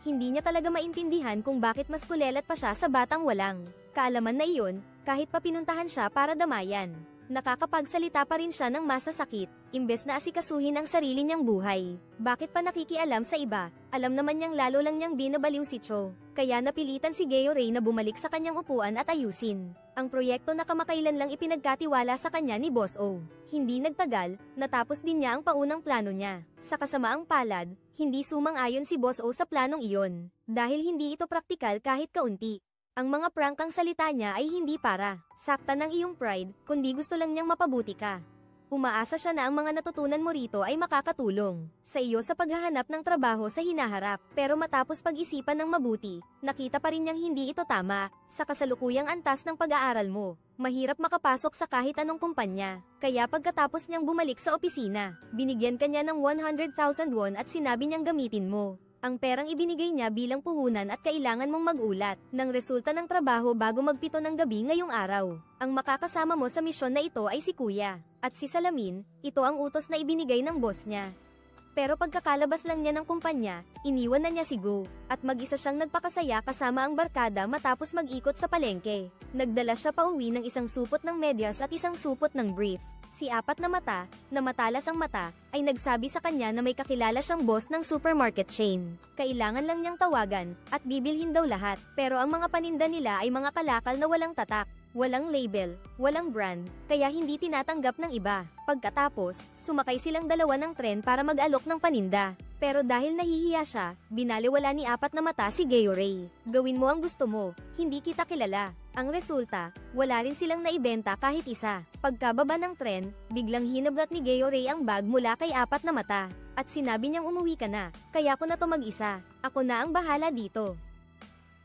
Speaker 1: Hindi niya talaga maintindihan kung bakit mas kulelat pa siya sa batang walang kaalaman na iyon, kahit pa pinuntahan siya para damayan. Nakakapagsalita pa rin siya ng masasakit, imbes na asikasuhin ang sarili niyang buhay. Bakit pa nakikialam sa iba? Alam naman niyang lalo lang niyang binabaliw si Cho. Kaya napilitan si Gayorey na bumalik sa kanyang upuan at ayusin ang proyekto na kamakailan lang ipinagkatiwala sa kanya ni Boss O. Hindi nagtagal, natapos din niya ang paunang plano niya. Sa kasamaang palad, hindi sumang-ayon si Boss O sa planong iyon. Dahil hindi ito praktikal kahit kaunti. Ang mga prangkang salita niya ay hindi para saktan ng iyong pride, kundi gusto lang niyang mapabuti ka. Umaasa siya na ang mga natutunan mo rito ay makakatulong sa iyo sa paghahanap ng trabaho sa hinaharap. Pero matapos pag-isipan ng mabuti, nakita pa rin niyang hindi ito tama. Sa kasalukuyang antas ng pag-aaral mo, mahirap makapasok sa kahit anong kumpanya. Kaya pagkatapos niyang bumalik sa opisina, binigyan kanya ng 100,000 won at sinabi niyang gamitin mo ang perang ibinigay niya bilang puhunan at kailangan mong mag-ulat ng resulta ng trabaho bago mag-7 ng gabi ngayong araw. Ang makakasama mo sa misyon na ito ay si Kuya. At si Salamin, ito ang utos na ibinigay ng boss niya. Pero pagkakalabas lang niya ng kumpanya, iniwan na niya si Go. At mag-isa siyang nagpakasaya kasama ang barkada matapos mag-ikot sa palengke. Nagdala siya pauwi ng isang supot ng medyas at isang supot ng brief. Si Apat na Mata, na matalas ang mata, ay nagsabi sa kanya na may kakilala siyang boss ng supermarket chain. Kailangan lang niyang tawagan, at bibilhin daw lahat. Pero ang mga paninda nila ay mga kalakal na walang tatak, walang label, walang brand, kaya hindi tinatanggap ng iba. Pagkatapos, sumakay silang dalawa ng tren para mag-alok ng paninda. Pero dahil nahihiya siya, binaliwala ni Apat na Mata si Gayorey. Gawin mo ang gusto mo, hindi kita kilala. Ang resulta, wala rin silang naibenta kahit isa. Pagkababa ng tren, biglang hinablat ni Gayorey ang bag mula kay Apat na Mata. At sinabi niyang umuwi ka na, kaya ko na to mag-isa. Ako na ang bahala dito.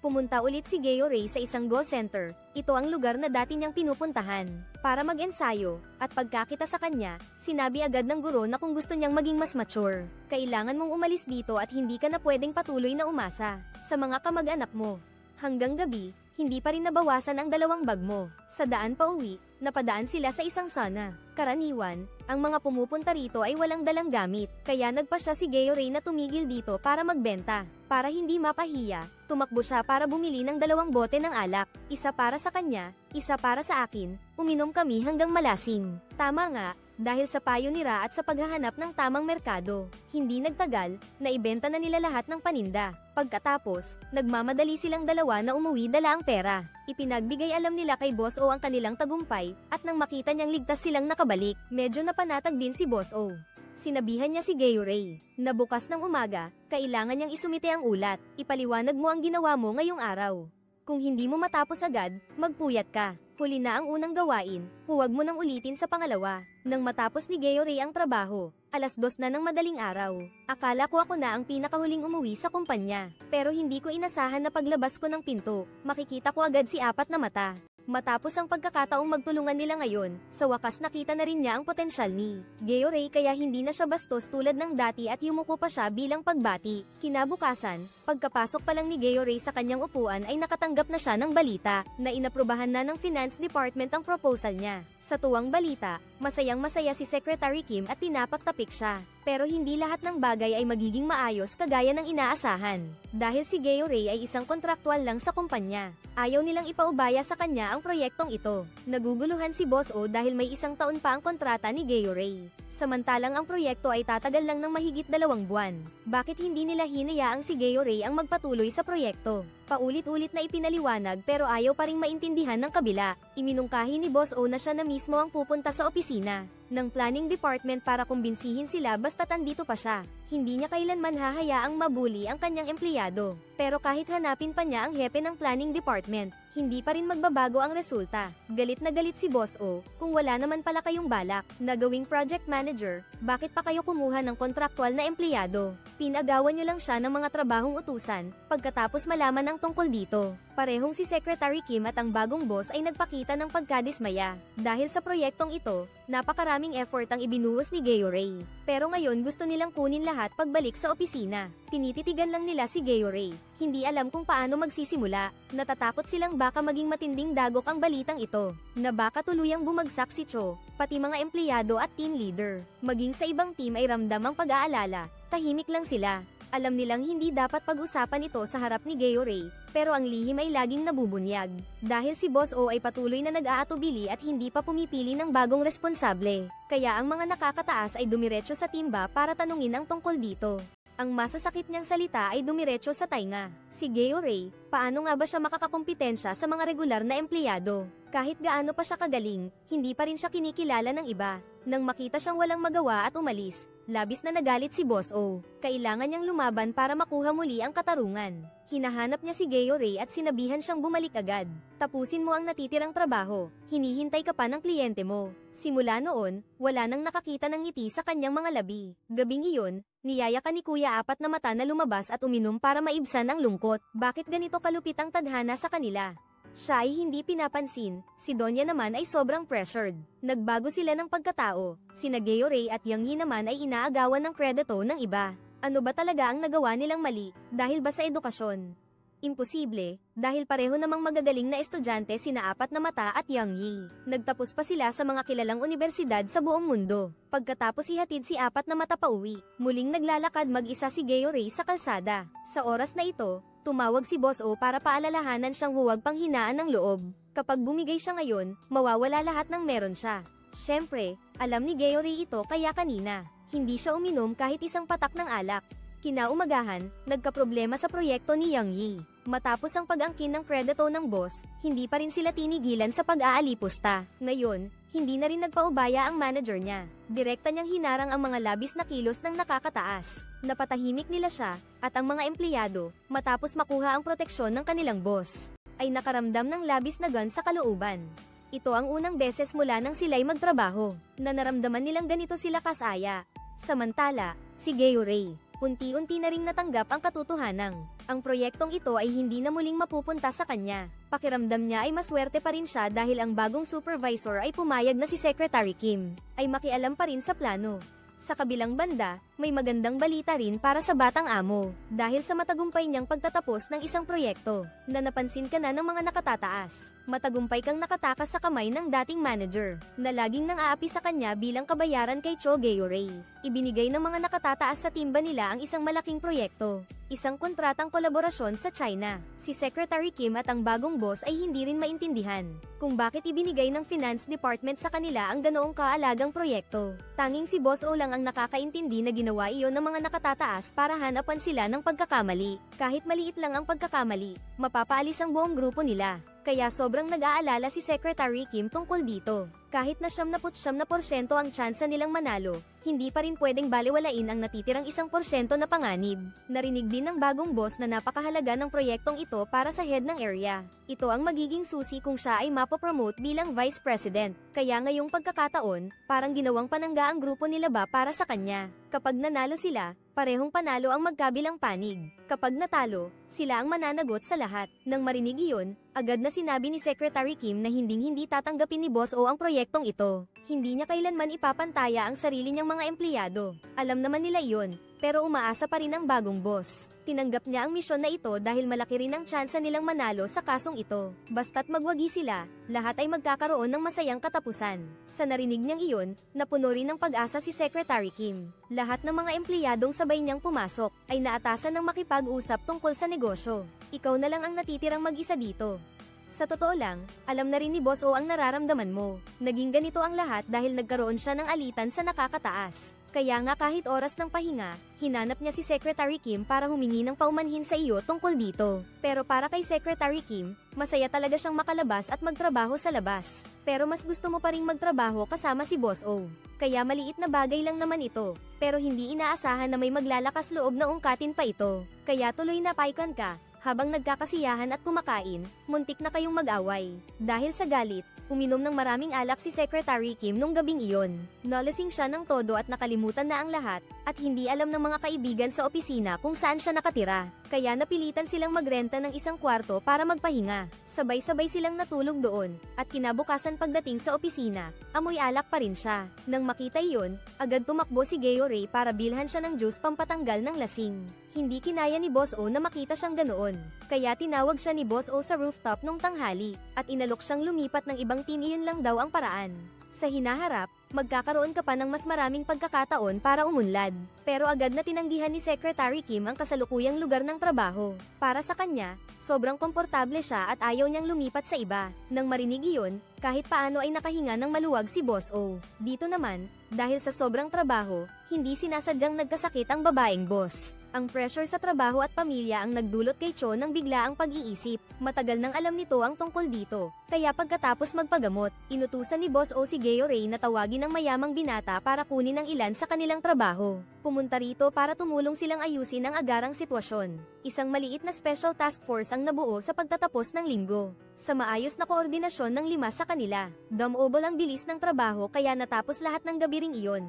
Speaker 1: Pumunta ulit si Gayorey sa isang go center. Ito ang lugar na dati niyang pinupuntahan para mag-ensayo, at pagkakita sa kanya, sinabi agad ng guro na kung gusto niyang maging mas mature, kailangan mong umalis dito at hindi ka na pwedeng patuloy na umasa sa mga kamag-anak mo. Hanggang gabi, hindi pa rin nabawasan ang 2 bag mo. Sa daan pa uwi, napadaan sila sa isang sauna. Karaniwan, ang mga pumupunta rito ay walang dalang gamit, kaya nagpa siya si Gayoray na tumigil dito para magbenta. Para hindi mapahiya, tumakbo siya para bumili ng 2 bote ng alak, isa para sa kanya, isa para sa akin. Uminom kami hanggang malasing. Tama nga, dahil sa payo ni Ra at sa paghahanap ng tamang merkado. Hindi nagtagal, naibenta na nila lahat ng paninda. Pagkatapos, nagmamadali silang 2 na umuwi dala ang pera. Ipinagbigay alam nila kay Boss O ang kanilang tagumpay, at nang makita niyang ligtas silang nakabalik, medyo napanatag din si Boss O. Sinabihan niya si Gayoray, na bukas ng umaga, kailangan niyang isumite ang ulat. Ipaliwanag mo ang ginawa mo ngayong araw. Kung hindi mo matapos agad, magpuyat ka. Huli na ang unang gawain, huwag mo nang ulitin sa pangalawa. Nang matapos ni Gayoray ang trabaho, 2:00 na ng madaling araw. Akala ko ako na ang pinakahuling umuwi sa kumpanya. Pero hindi ko inasahan na paglabas ko ng pinto, makikita ko agad si Apat na Mata. Matapos ang pagkakataong magtulungan nila ngayon, sa wakas nakita na rin niya ang potensyal ni Gayoray kaya hindi na siya bastos tulad ng dati at yumuko pa siya bilang pagbati. Kinabukasan, pagkapasok pa lang ni Gayoray sa kanyang upuan ay nakatanggap na siya ng balita na inaprubahan na ng Finance Department ang proposal niya. Sa tuwang balita, masayang-masaya si Secretary Kim at tinapaktapik siya. Pero hindi lahat ng bagay ay magiging maayos kagaya ng inaasahan. Dahil si Gayoray ay isang kontraktual lang sa kumpanya. Ayaw nilang ipaubaya sa kanya ang proyektong ito. Naguguluhan si Boss O dahil may 1 taon pa ang kontrata ni Gayoray. Samantalang ang proyekto ay tatagal lang ng mahigit 2 buwan. Bakit hindi nila hinayaang si Gayoray ang magpatuloy sa proyekto? Paulit-ulit na ipinaliwanag pero ayaw pa ring maintindihan ng kabila. Iminungkahi ni Boss O na siya na mismo ang pupunta sa opisina ng planning department para kumbinsihin sila basta't andito pa siya. Hindi niya kailanman hahayaang mabuli ang kanyang empleyado. Pero kahit hanapin pa niya ang hepe ng planning department, hindi pa rin magbabago ang resulta. Galit na galit si Boss O, kung wala naman pala kayong balak na gawing project manager, bakit pa kayo kumuha ng kontraktual na empleyado? Pinagawan niyo lang siya ng mga trabahong utusan, pagkatapos malaman ang tungkol dito. Parehong si Secretary Kim at ang bagong boss ay nagpakita ng pagkadismaya. Dahil sa proyektong ito, napakaraming effort ang ibinuhos ni Gayoray. Pero ngayon gusto nilang kunin lahat pagbalik sa opisina. Tinititigan lang nila si Gayoray. Hindi alam kung paano magsisimula. Natatakot silang baka maging matinding dagok ang balitang ito. Na baka tuluyang bumagsak si Cho, pati mga empleyado at team leader. Maging sa ibang team ay ramdam ang pag-aalala. Tahimik lang sila. Alam nilang hindi dapat pag-usapan ito sa harap ni Gayoray, pero ang lihim ay laging nabubunyag. Dahil si Boss O ay patuloy na nag-aatubili at hindi pa pumipili ng bagong responsable. Kaya ang mga nakakataas ay dumiretso sa timba para tanungin ang tungkol dito. Ang masasakit niyang salita ay dumiretso sa tainga. Si Gayoray, paano nga ba siya makakakumpetensya sa mga regular na empleyado? Kahit gaano pa siya kagaling, hindi pa rin siya kinikilala ng iba. Nang makita siyang walang magawa at umalis, labis na nagalit si Boss O. Kailangan niyang lumaban para makuha muli ang katarungan. Hinahanap niya si Gayoray at sinabihan siyang bumalik agad. Tapusin mo ang natitirang trabaho, hinihintay ka pa ng kliyente mo. Simula noon, wala nang nakakita ng ngiti sa kanyang mga labi. Gabing iyon, niyaya ka ni Kuya Apat na Mata na lumabas at uminom para maibsan ang lungkot. Bakit ganito kalupit ang tadhana sa kanila? Siya ay hindi pinapansin, si Donya naman ay sobrang pressured. Nagbago sila ng pagkatao, sina Gayoray at Yang Yi naman ay inaagawan ng kredito ng iba. Ano ba talaga ang nagawa nilang mali, dahil ba sa edukasyon? Imposible, dahil pareho namang magagaling na estudyante sina Apat na Mata at Yang Yi. Nagtapos pa sila sa mga kilalang universidad sa buong mundo. Pagkatapos ihatid si Apat na Mata pauwi, muling naglalakad mag-isa si Gayoray sa kalsada. Sa oras na ito, tumawag si Boss O para paalalahanan siyang huwag panghinaan ng loob. Kapag bumigay siya ngayon, mawawala lahat ng meron siya. Siyempre, alam ni Gayoray ito kaya kanina, hindi siya uminom kahit isang patak ng alak. Kinaumagahan, nagkaproblema sa proyekto ni Yang Yi. Matapos ang pag-angkin ng kredito ng boss, hindi pa rin sila tinigilan sa pag-aalipusta. Ngayon, hindi na rin nagpaubaya ang manager niya. Direkta niyang hinarang ang mga labis na kilos ng nakakataas. Napatahimik nila siya, at ang mga empleyado, matapos makuha ang proteksyon ng kanilang boss, ay nakaramdam ng labis na gun sa kalooban. Ito ang unang beses mula nang sila'y magtrabaho, na naramdaman nilang ganito sila kasaya. Samantala, si Gayoray, unti-unti na ring natanggap ang katotohanan. Ang proyektong ito ay hindi na muling mapupunta sa kanya. Pakiramdam niya ay maswerte pa rin siya dahil ang bagong supervisor ay pumayag na si Secretary Kim, ay makialam pa rin sa plano. Sa kabilang banda, may magandang balita rin para sa batang amo. Dahil sa matagumpay niyang pagtatapos ng isang proyekto, na napansin ka na ng mga nakatataas. Matagumpay kang nakatakas sa kamay ng dating manager, na laging nang-aapi sa kanya bilang kabayaran kay Cho Gayo-Ray. Ibinigay ng mga nakatataas sa timba nila ang isang malaking proyekto, isang kontratang kolaborasyon sa China. Si Secretary Kim at ang bagong boss ay hindi rin maintindihan kung bakit ibinigay ng Finance Department sa kanila ang ganoong kaalagang proyekto. Tanging si Boss O lang ang nakakaintindi na ginawa iyon ng mga nakatataas para hanapan sila ng pagkakamali. Kahit maliit lang ang pagkakamali, mapapaalis ang buong grupo nila. Kaya sobrang nag-aalala si Secretary Kim tungkol dito. Kahit na 79% ang tsansa nilang manalo, hindi pa rin pwedeng baliwalain ang natitirang 1% na panganib. Narinig din ng bagong boss na napakahalaga ng proyektong ito para sa head ng area. Ito ang magiging susi kung siya ay mapopromote bilang Vice President. Kaya ngayong pagkakataon, parang ginawang panangga ang grupo nila ba para sa kanya. Kapag nanalo sila, parehong panalo ang magkabilang panig. Kapag natalo, sila ang mananagot sa lahat. Nang marinig iyon, agad na sinabi ni Secretary Kim na hinding-hindi tatanggapin ni Boss O ang proyektong ito. Hindi niya kailanman ipapantaya ang sarili niyang mga empleyado. Alam naman nila iyon, pero umaasa pa rin ang bagong boss. Tinanggap niya ang misyon na ito dahil malaki rin ang tsansa nilang manalo sa kasong ito. Basta't magwagi sila, lahat ay magkakaroon ng masayang katapusan. Sa narinig niyang iyon, napuno rin ng pag-asa si Secretary Kim. Lahat ng mga empleyadong sabay niyang pumasok, ay naatasan ng makipag-usap tungkol sa negosyo. Ikaw na lang ang natitirang mag-isa dito. Sa totoo lang, alam na rin ni Boss O ang nararamdaman mo. Naging ganito ang lahat dahil nagkaroon siya ng alitan sa nakakataas. Kaya nga kahit oras ng pahinga, hinanap niya si Secretary Kim para humingi ng paumanhin sa iyo tungkol dito. Pero para kay Secretary Kim, masaya talaga siyang makalabas at magtrabaho sa labas. Pero mas gusto mo pa ring magtrabaho kasama si Boss O. Kaya maliit na bagay lang naman ito, pero hindi inaasahan na may maglalakas loob na ungkatin pa ito. Kaya tuloy na paikon ka. Habang nagkakasiyahan at kumakain, muntik na kayong mag-away. Dahil sa galit, uminom ng maraming alak si Secretary Kim nung gabing iyon. Nalasing siya ng todo at nakalimutan na ang lahat, at hindi alam ng mga kaibigan sa opisina kung saan siya nakatira. Kaya napilitan silang magrenta ng isang kwarto para magpahinga. Sabay-sabay silang natulog doon, at kinabukasan pagdating sa opisina, amoy alak pa rin siya. Nang makita iyon, agad tumakbo si Gayo-Ray para bilhan siya ng juice pampatanggal ng lasing. Hindi kinaya ni Boss O na makita siyang ganoon. Kaya tinawag siya ni Boss O sa rooftop nung tanghali, at inalok siyang lumipat ng ibang team. Iyon lang daw ang paraan. Sa hinaharap, magkakaroon ka pa ng mas maraming pagkakataon para umunlad. Pero agad na tinanggihan ni Secretary Kim ang kasalukuyang lugar ng trabaho. Para sa kanya, sobrang komportable siya at ayaw niyang lumipat sa iba. Nang marinig iyon, kahit paano ay nakahinga ng maluwag si Boss O. Dito naman, dahil sa sobrang trabaho, hindi sinasadyang nagkasakit ang babaeng boss. Ang pressure sa trabaho at pamilya ang nagdulot kay Cho ng biglaang pag-iisip. Matagal nang alam nito ang tungkol dito. Kaya pagkatapos magpagamot, inutusan ni Boss O si Gayo-Ray na tawagin ang mayamang binata para kunin ang ilan sa kanilang trabaho. Pumunta rito para tumulong silang ayusin ang agarang sitwasyon. Isang maliit na special task force ang nabuo sa pagtatapos ng linggo. Sa maayos na koordinasyon ng 5 sa kanila, dumobol ang bilis ng trabaho kaya natapos lahat ng gabi ring iyon.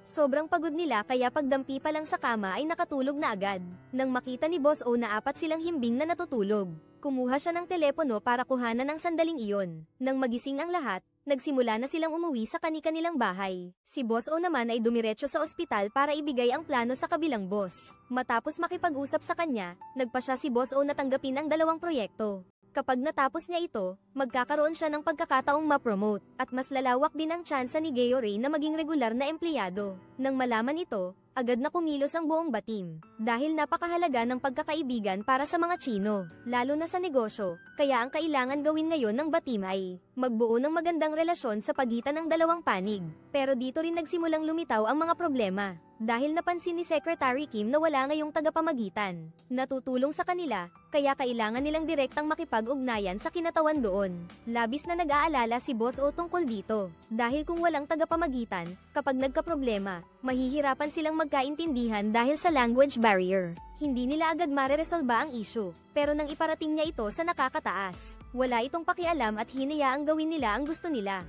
Speaker 1: Sobrang pagod nila kaya pagdampi pa lang sa kama ay nakatulog na agad. Nang makita ni Boss O na 4 silang himbing na natutulog, kumuha siya ng telepono para kuhanan ng sandaling iyon. Nang magising ang lahat, nagsimula na silang umuwi sa kani-kanilang bahay. Si Boss O naman ay dumiretso sa ospital para ibigay ang plano sa kabilang boss. Matapos makipag-usap sa kanya, nagpa siya si Boss O na tanggapin ang 2 proyekto. Kapag natapos niya ito, magkakaroon siya ng pagkakataong ma-promote, at mas lalawak din ang tsansa ni Gayo-Ray na maging regular na empleyado. Nang malaman ito, agad na kumilos ang buong batim. Dahil napakahalaga ng pagkakaibigan para sa mga Chino, lalo na sa negosyo, kaya ang kailangan gawin ngayon ng batim ay magbuo ng magandang relasyon sa pagitan ng 2 panig. Pero dito rin nagsimulang lumitaw ang mga problema. Dahil napansin ni Secretary Kim na wala ngayong tagapamagitan, natutulong sa kanila, kaya kailangan nilang direktang makipag-ugnayan sa kinatawan doon. Labis na nag-aalala si Boss O tungkol dito, dahil kung walang tagapamagitan, kapag nagkaproblema, mahihirapan silang magkaintindihan dahil sa language barrier. Hindi nila agad mareresolba ang issue, pero nang iparating niya ito sa nakakataas, wala itong pakialam at hinayaang gawin nila ang gusto nila.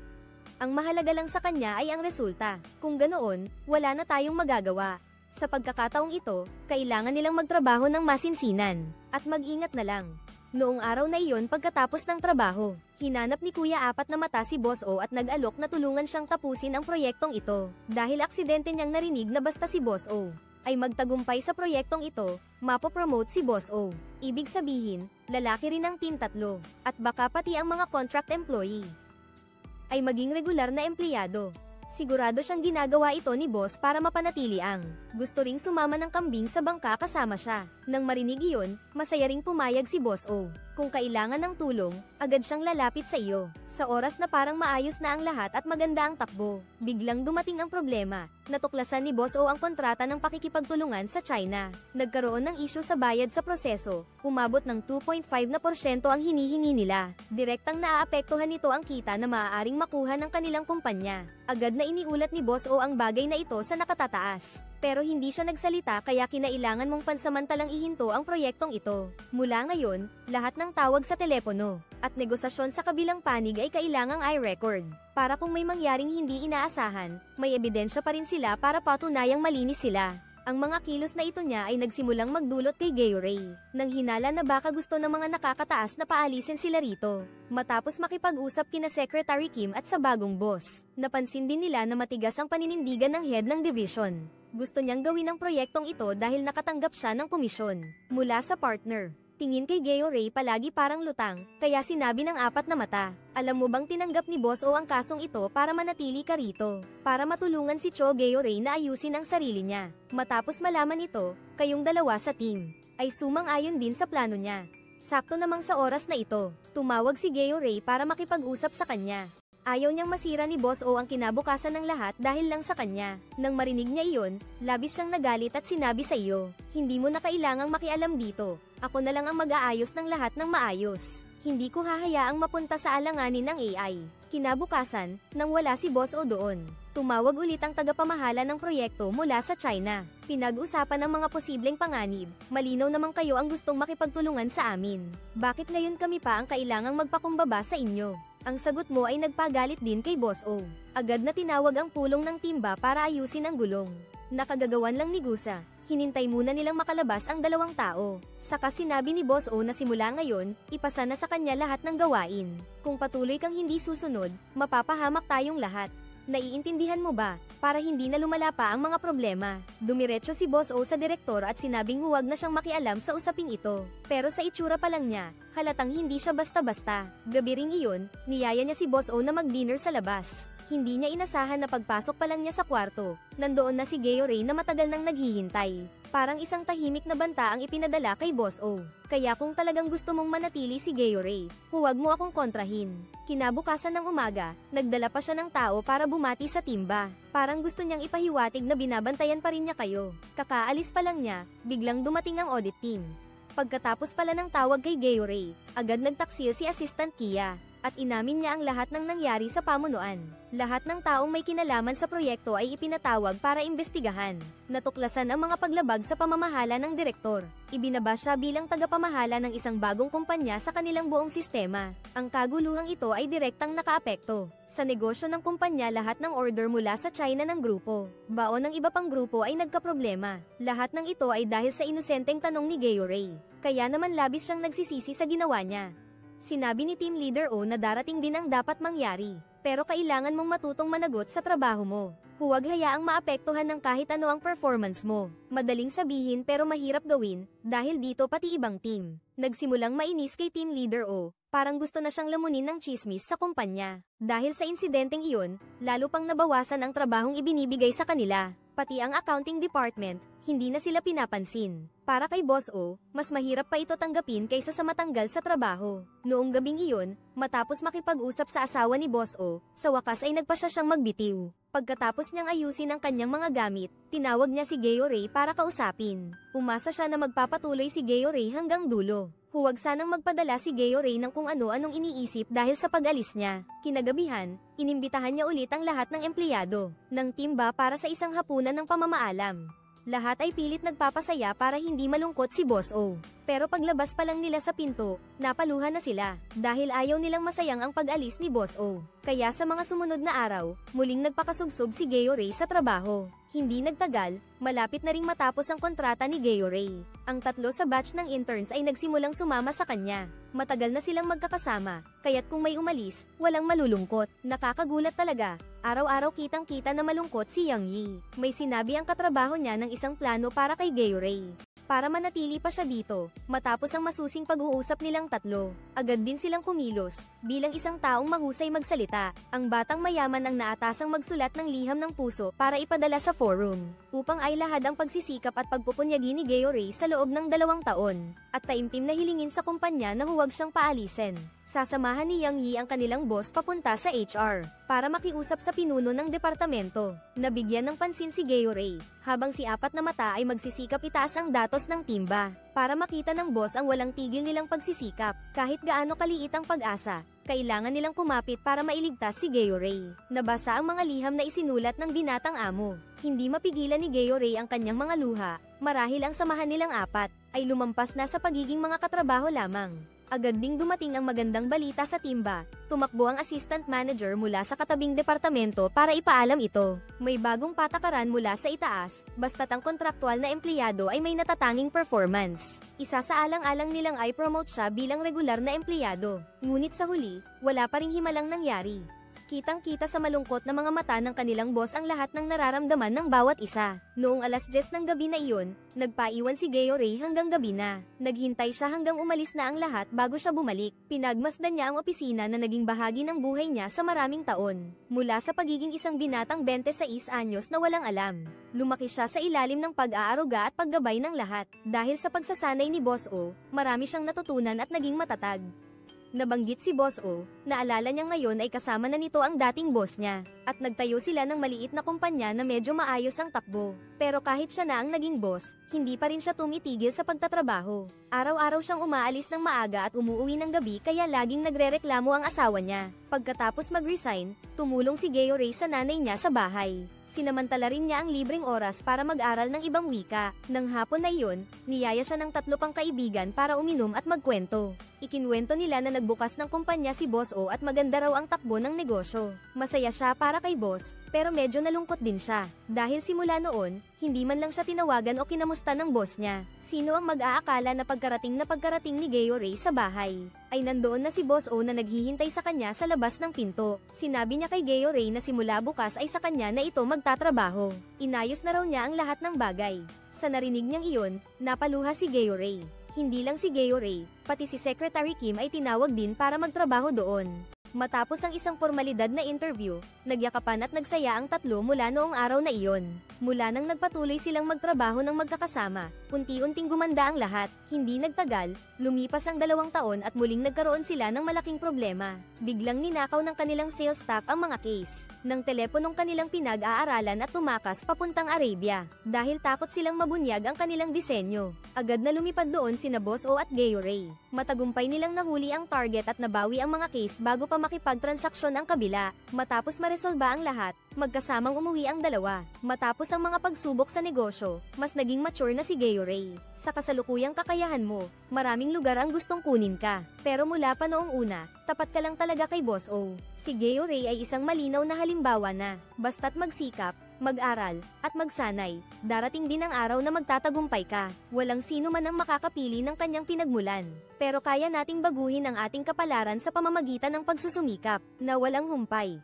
Speaker 1: Ang mahalaga lang sa kanya ay ang resulta. Kung ganoon, wala na tayong magagawa. Sa pagkakataong ito, kailangan nilang magtrabaho ng masinsinan, at mag-ingat na lang. Noong araw na iyon pagkatapos ng trabaho, hinanap ni Kuya Apat na Mata si Boss O at nag-alok na tulungan siyang tapusin ang proyektong ito. Dahil aksidente niyang narinig na basta si Boss O ay magtagumpay sa proyektong ito, mapopromote si Boss O. Ibig sabihin, lalaki rin ang team tatlo, at baka pati ang mga contract employee ay maging regular na empleyado. Sigurado siyang ginagawa ito ni Boss para mapanatili ang gusto ring sumama ng kambing sa bangka kasama siya. Nang marinig iyon, masaya ring pumayag si Boss O. Kung kailangan ng tulong, agad siyang lalapit sa iyo. Sa oras na parang maayos na ang lahat at maganda ang takbo, biglang dumating ang problema. Natuklasan ni Boss O ang kontrata ng pakikipagtulungan sa China. Nagkaroon ng issue sa bayad sa proseso. Umabot ng 2.5% ang hinihingi nila. Direktang naaapektuhan nito ang kita na maaaring makuha ng kanilang kumpanya. Agad na iniulat ni Boss O ang bagay na ito sa nakatataas. Pero hindi siya nagsalita kaya kinailangan mong pansamantalang ihinto ang proyektong ito. Mula ngayon, lahat ng tawag sa telepono at negosasyon sa kabilang panig ay kailangang i-record. Para kung may mangyaring hindi inaasahan, may ebidensya pa rin sila para patunayang malinis sila. Ang mga kilos na ito niya ay nagsimulang magdulot kay Gayo-Ray, nang hinala na baka gusto ng mga nakakataas na paalisin sila rito. Matapos makipag-usap kina Secretary Kim at sa bagong boss, napansin din nila na matigas ang paninindigan ng head ng division. Gusto niyang gawin ang proyektong ito dahil nakatanggap siya ng komisyon mula sa partner. Tingin kay Gayo-Ray palagi parang lutang, kaya sinabi ng Apat na Mata, alam mo bang tinanggap ni Boss O ang kasong ito para manatili ka rito? Para matulungan si Cho Gayo-Ray na ayusin ang sarili niya. Matapos malaman ito, kayong dalawa sa team ay sumang-ayon din sa plano niya. Sakto namang sa oras na ito, tumawag si Gayo-Ray para makipag-usap sa kanya. Ayaw niyang masira ni Boss O ang kinabukasan ng lahat dahil lang sa kanya. Nang marinig niya iyon, labis siyang nagalit at sinabi sa iyo, hindi mo na kailangang makialam dito. Ako na lang ang mag-aayos ng lahat ng maayos. Hindi ko hahayaang mapunta sa alanganin ng AI. Kinabukasan, nang wala si Boss O doon, tumawag ulit ang tagapamahala ng proyekto mula sa China. Pinag-usapan ng mga posibleng panganib. Malinaw naman kayo ang gustong makipagtulungan sa amin. Bakit ngayon kami pa ang kailangang magpakumbaba sa inyo? Ang sagot mo ay nagpagalit din kay Boss O. Agad na tinawag ang pulong ng timba para ayusin ang gulong. Nakagagawan lang ni Gusa. Hinintay muna nilang makalabas ang dalawang tao. Saka sinabi ni Boss O na simula ngayon, ipasa na sa kanya lahat ng gawain. Kung patuloy kang hindi susunod, mapapahamak tayong lahat. Naiintindihan mo ba? Para hindi na lumala pa ang mga problema. Dumiretso si Boss O sa direktor at sinabing huwag na siyang makialam sa usaping ito. Pero sa itsura pa lang niya, halatang hindi siya basta-basta. Gabi ring iyon, niyaya niya si Boss O na mag-dinner sa labas. Hindi niya inasahan na pagpasok pa lang niya sa kwarto, nandoon na si Gayo-Ray na matagal nang naghihintay. Parang isang tahimik na banta ang ipinadala kay Boss O. Kaya kung talagang gusto mong manatili si Gayo-Ray, huwag mo akong kontrahin. Kinabukasan ng umaga, nagdala pa siya ng tao para bumati sa timba. Parang gusto niyang ipahiwatig na binabantayan pa rin niya kayo. Kakaalis pa lang niya, biglang dumating ang audit team. Pagkatapos pala ng tawag kay Gayo-Ray, agad nagtaksil si Assistant Kia. At inamin niya ang lahat ng nangyari sa pamunuan. Lahat ng taong may kinalaman sa proyekto ay ipinatawag para imbestigahan. Natuklasan ang mga paglabag sa pamamahala ng direktor. Ibinaba siya bilang tagapamahala ng isang bagong kumpanya sa kanilang buong sistema. Ang kaguluhang ito ay direktang nakaapekto sa negosyo ng kumpanya. Lahat ng order mula sa China ng grupo, baon ng iba pang grupo ay nagkaproblema. Lahat ng ito ay dahil sa inosenteng tanong ni Gayo-Ray. Kaya naman labis siyang nagsisisi sa ginawa niya. Sinabi ni Team Leader O na darating din ang dapat mangyari, pero kailangan mong matutong managot sa trabaho mo. Huwag hayaang maapektuhan ng kahit ano ang performance mo. Madaling sabihin pero mahirap gawin, dahil dito pati ibang team nagsimulang mainis kay Team Leader O, parang gusto na siyang lamunin ng chismis sa kumpanya. Dahil sa insidenteng iyon, lalo pang nabawasan ang trabahong ibinibigay sa kanila. Pati ang accounting department, hindi na sila pinapansin. Para kay Boss O, mas mahirap pa ito tanggapin kaysa sa matanggal sa trabaho. Noong gabing iyon, matapos makipag-usap sa asawa ni Boss O, sa wakas ay nagpasya siyang magbitiw. Pagkatapos niyang ayusin ang kanyang mga gamit, tinawag niya si Gayo-Ray para kausapin. Umasa siya na magpapatuloy si Gayo-Ray hanggang dulo. Huwag sanang magpadala si Gayo-Ray ng kung ano-anong iniisip dahil sa pag-alis niya. Kinagabihan, inimbitahan niya ulit ang lahat ng empleyado ng timba para sa isang hapunan ng pamamaalam. Lahat ay pilit nagpapasaya para hindi malungkot si Boss O. Pero paglabas pa lang nila sa pinto, napaluhan na sila, dahil ayaw nilang masayang ang pag-alis ni Boss O. Kaya sa mga sumunod na araw, muling nagpakasubsob si Geo Ray sa trabaho. Hindi nagtagal, malapit na ring matapos ang kontrata ni Geo Ray. Ang tatlo sa batch ng interns ay nagsimulang sumama sa kanya. Matagal na silang magkakasama, kaya't kung may umalis, walang malulungkot. Nakakagulat talaga. Araw-araw kitang-kita na malungkot si Yang Yi. May sinabi ang katrabaho niya ng isang plano para kay Geo Ray. Para manatili pa siya dito, matapos ang masusing pag-uusap nilang tatlo, agad din silang kumilos, bilang isang taong mahusay magsalita. Ang batang mayaman ang naatasang magsulat ng liham ng puso para ipadala sa forum, upang ay lahad ang pagsisikap at pagpupunyagi ni Geo Ray sa loob ng 2 taon, at taimtim na hilingin sa kumpanya na huwag siyang paalisin. Sasamahan ni Yang Yi ang kanilang boss papunta sa HR, para makiusap sa pinuno ng departamento. Nabigyan ng pansin si Geo Ray, habang si Apat na Mata ay magsisikap itaas ang datos ng timba, para makita ng boss ang walang tigil nilang pagsisikap. Kahit gaano kaliit ang pag-asa, kailangan nilang kumapit para mailigtas si Geo Ray. Nabasa ang mga liham na isinulat ng binatang amo. Hindi mapigilan ni Geo Ray ang kanyang mga luha, marahil ang samahan nilang apat, ay lumampas na sa pagiging mga katrabaho lamang. Agad ding dumating ang magandang balita sa timba. Tumakbo ang assistant manager mula sa katabing departamento para ipaalam ito. May bagong patakaran mula sa itaas, basta't ang kontraktual na empleyado ay may natatanging performance. Isa sa alang-alang nilang ay promote siya bilang regular na empleyado. Ngunit sa huli, wala pa ring himalang nangyari. Kitang-kita sa malungkot na mga mata ng kanilang boss ang lahat ng nararamdaman ng bawat isa. Noong alas 10 ng gabi na iyon, nagpaiwan si Geo Ray hanggang gabi na. Naghintay siya hanggang umalis na ang lahat bago siya bumalik. Pinagmasdan niya ang opisina na naging bahagi ng buhay niya sa maraming taon. Mula sa pagiging isang binatang 26 anyos na walang alam, lumaki siya sa ilalim ng pag-aaruga at paggabay ng lahat. Dahil sa pagsasanay ni Boss O, marami siyang natutunan at naging matatag. Nabanggit si Boss O, naalala niya ngayon ay kasama na nito ang dating boss niya, at nagtayo sila ng maliit na kumpanya na medyo maayos ang takbo. Pero kahit siya na ang naging boss, hindi pa rin siya tumitigil sa pagtatrabaho. Araw-araw siyang umaalis ng maaga at umuwi ng gabi kaya laging nagrereklamo ang asawa niya. Pagkatapos mag-resign, tumulong si Geo Ray sa nanay niya sa bahay. Sinamantala rin niya ang libreng oras para mag-aral ng ibang wika. Nang hapon na iyon, niyaya siya ng 3 pang kaibigan para uminom at magkwento. Ikinwento nila na nagbukas ng kumpanya si Boss O at maganda raw ang takbo ng negosyo. Masaya siya para kay Boss, pero medyo nalungkot din siya. Dahil simula noon, hindi man lang siya tinawagan o kinamusta ng boss niya. Sino ang mag-aakala na pagkarating ni Geo Ray sa bahay, ay nandoon na si Boss O na naghihintay sa kanya sa labas ng pinto. Sinabi niya kay Geo Ray na simula bukas ay sa kanya na ito magtatrabaho. Inayos na raw niya ang lahat ng bagay. Sa narinig niyang iyon, napaluha si Geo Ray. Hindi lang si Geo Ray, pati si Secretary Kim ay tinawag din para magtrabaho doon. Matapos ang isang formalidad na interview, nagyakapan at nagsaya ang tatlo mula noong araw na iyon. Mula nang nagpatuloy silang magtrabaho ng magkakasama, unti-unting gumanda ang lahat. Hindi nagtagal, lumipas ang 2 taon at muling nagkaroon sila ng malaking problema. Biglang ninakaw ng kanilang sales staff ang mga case ng teleponong kanilang pinag-aaralan at tumakas papuntang Arabia. Dahil takot silang mabunyag ang kanilang disenyo, agad na lumipad doon sina Boss O at Geo Ray. Matagumpay nilang nahuli ang target at nabawi ang mga case bago pa makipagtransaksyon ang kabila. Matapos maresolba ang lahat, magkasamang umuwi ang dalawa. Matapos ang mga pagsubok sa negosyo, mas naging mature na si Geo Ray. Sa kasalukuyang kakayahan mo, maraming lugar ang gustong kunin ka. Pero mula pa noong una, tapat ka lang talaga kay Boss O. Si Geo Ray ay isang malinaw na halimbawa na, basta't magsikap, mag-aral, at magsanay, darating din ang araw na magtatagumpay ka. Walang sino man ang makakapili ng kanyang pinagmulan. Pero kaya nating baguhin ang ating kapalaran sa pamamagitan ng pagsusumikap, na walang humpay.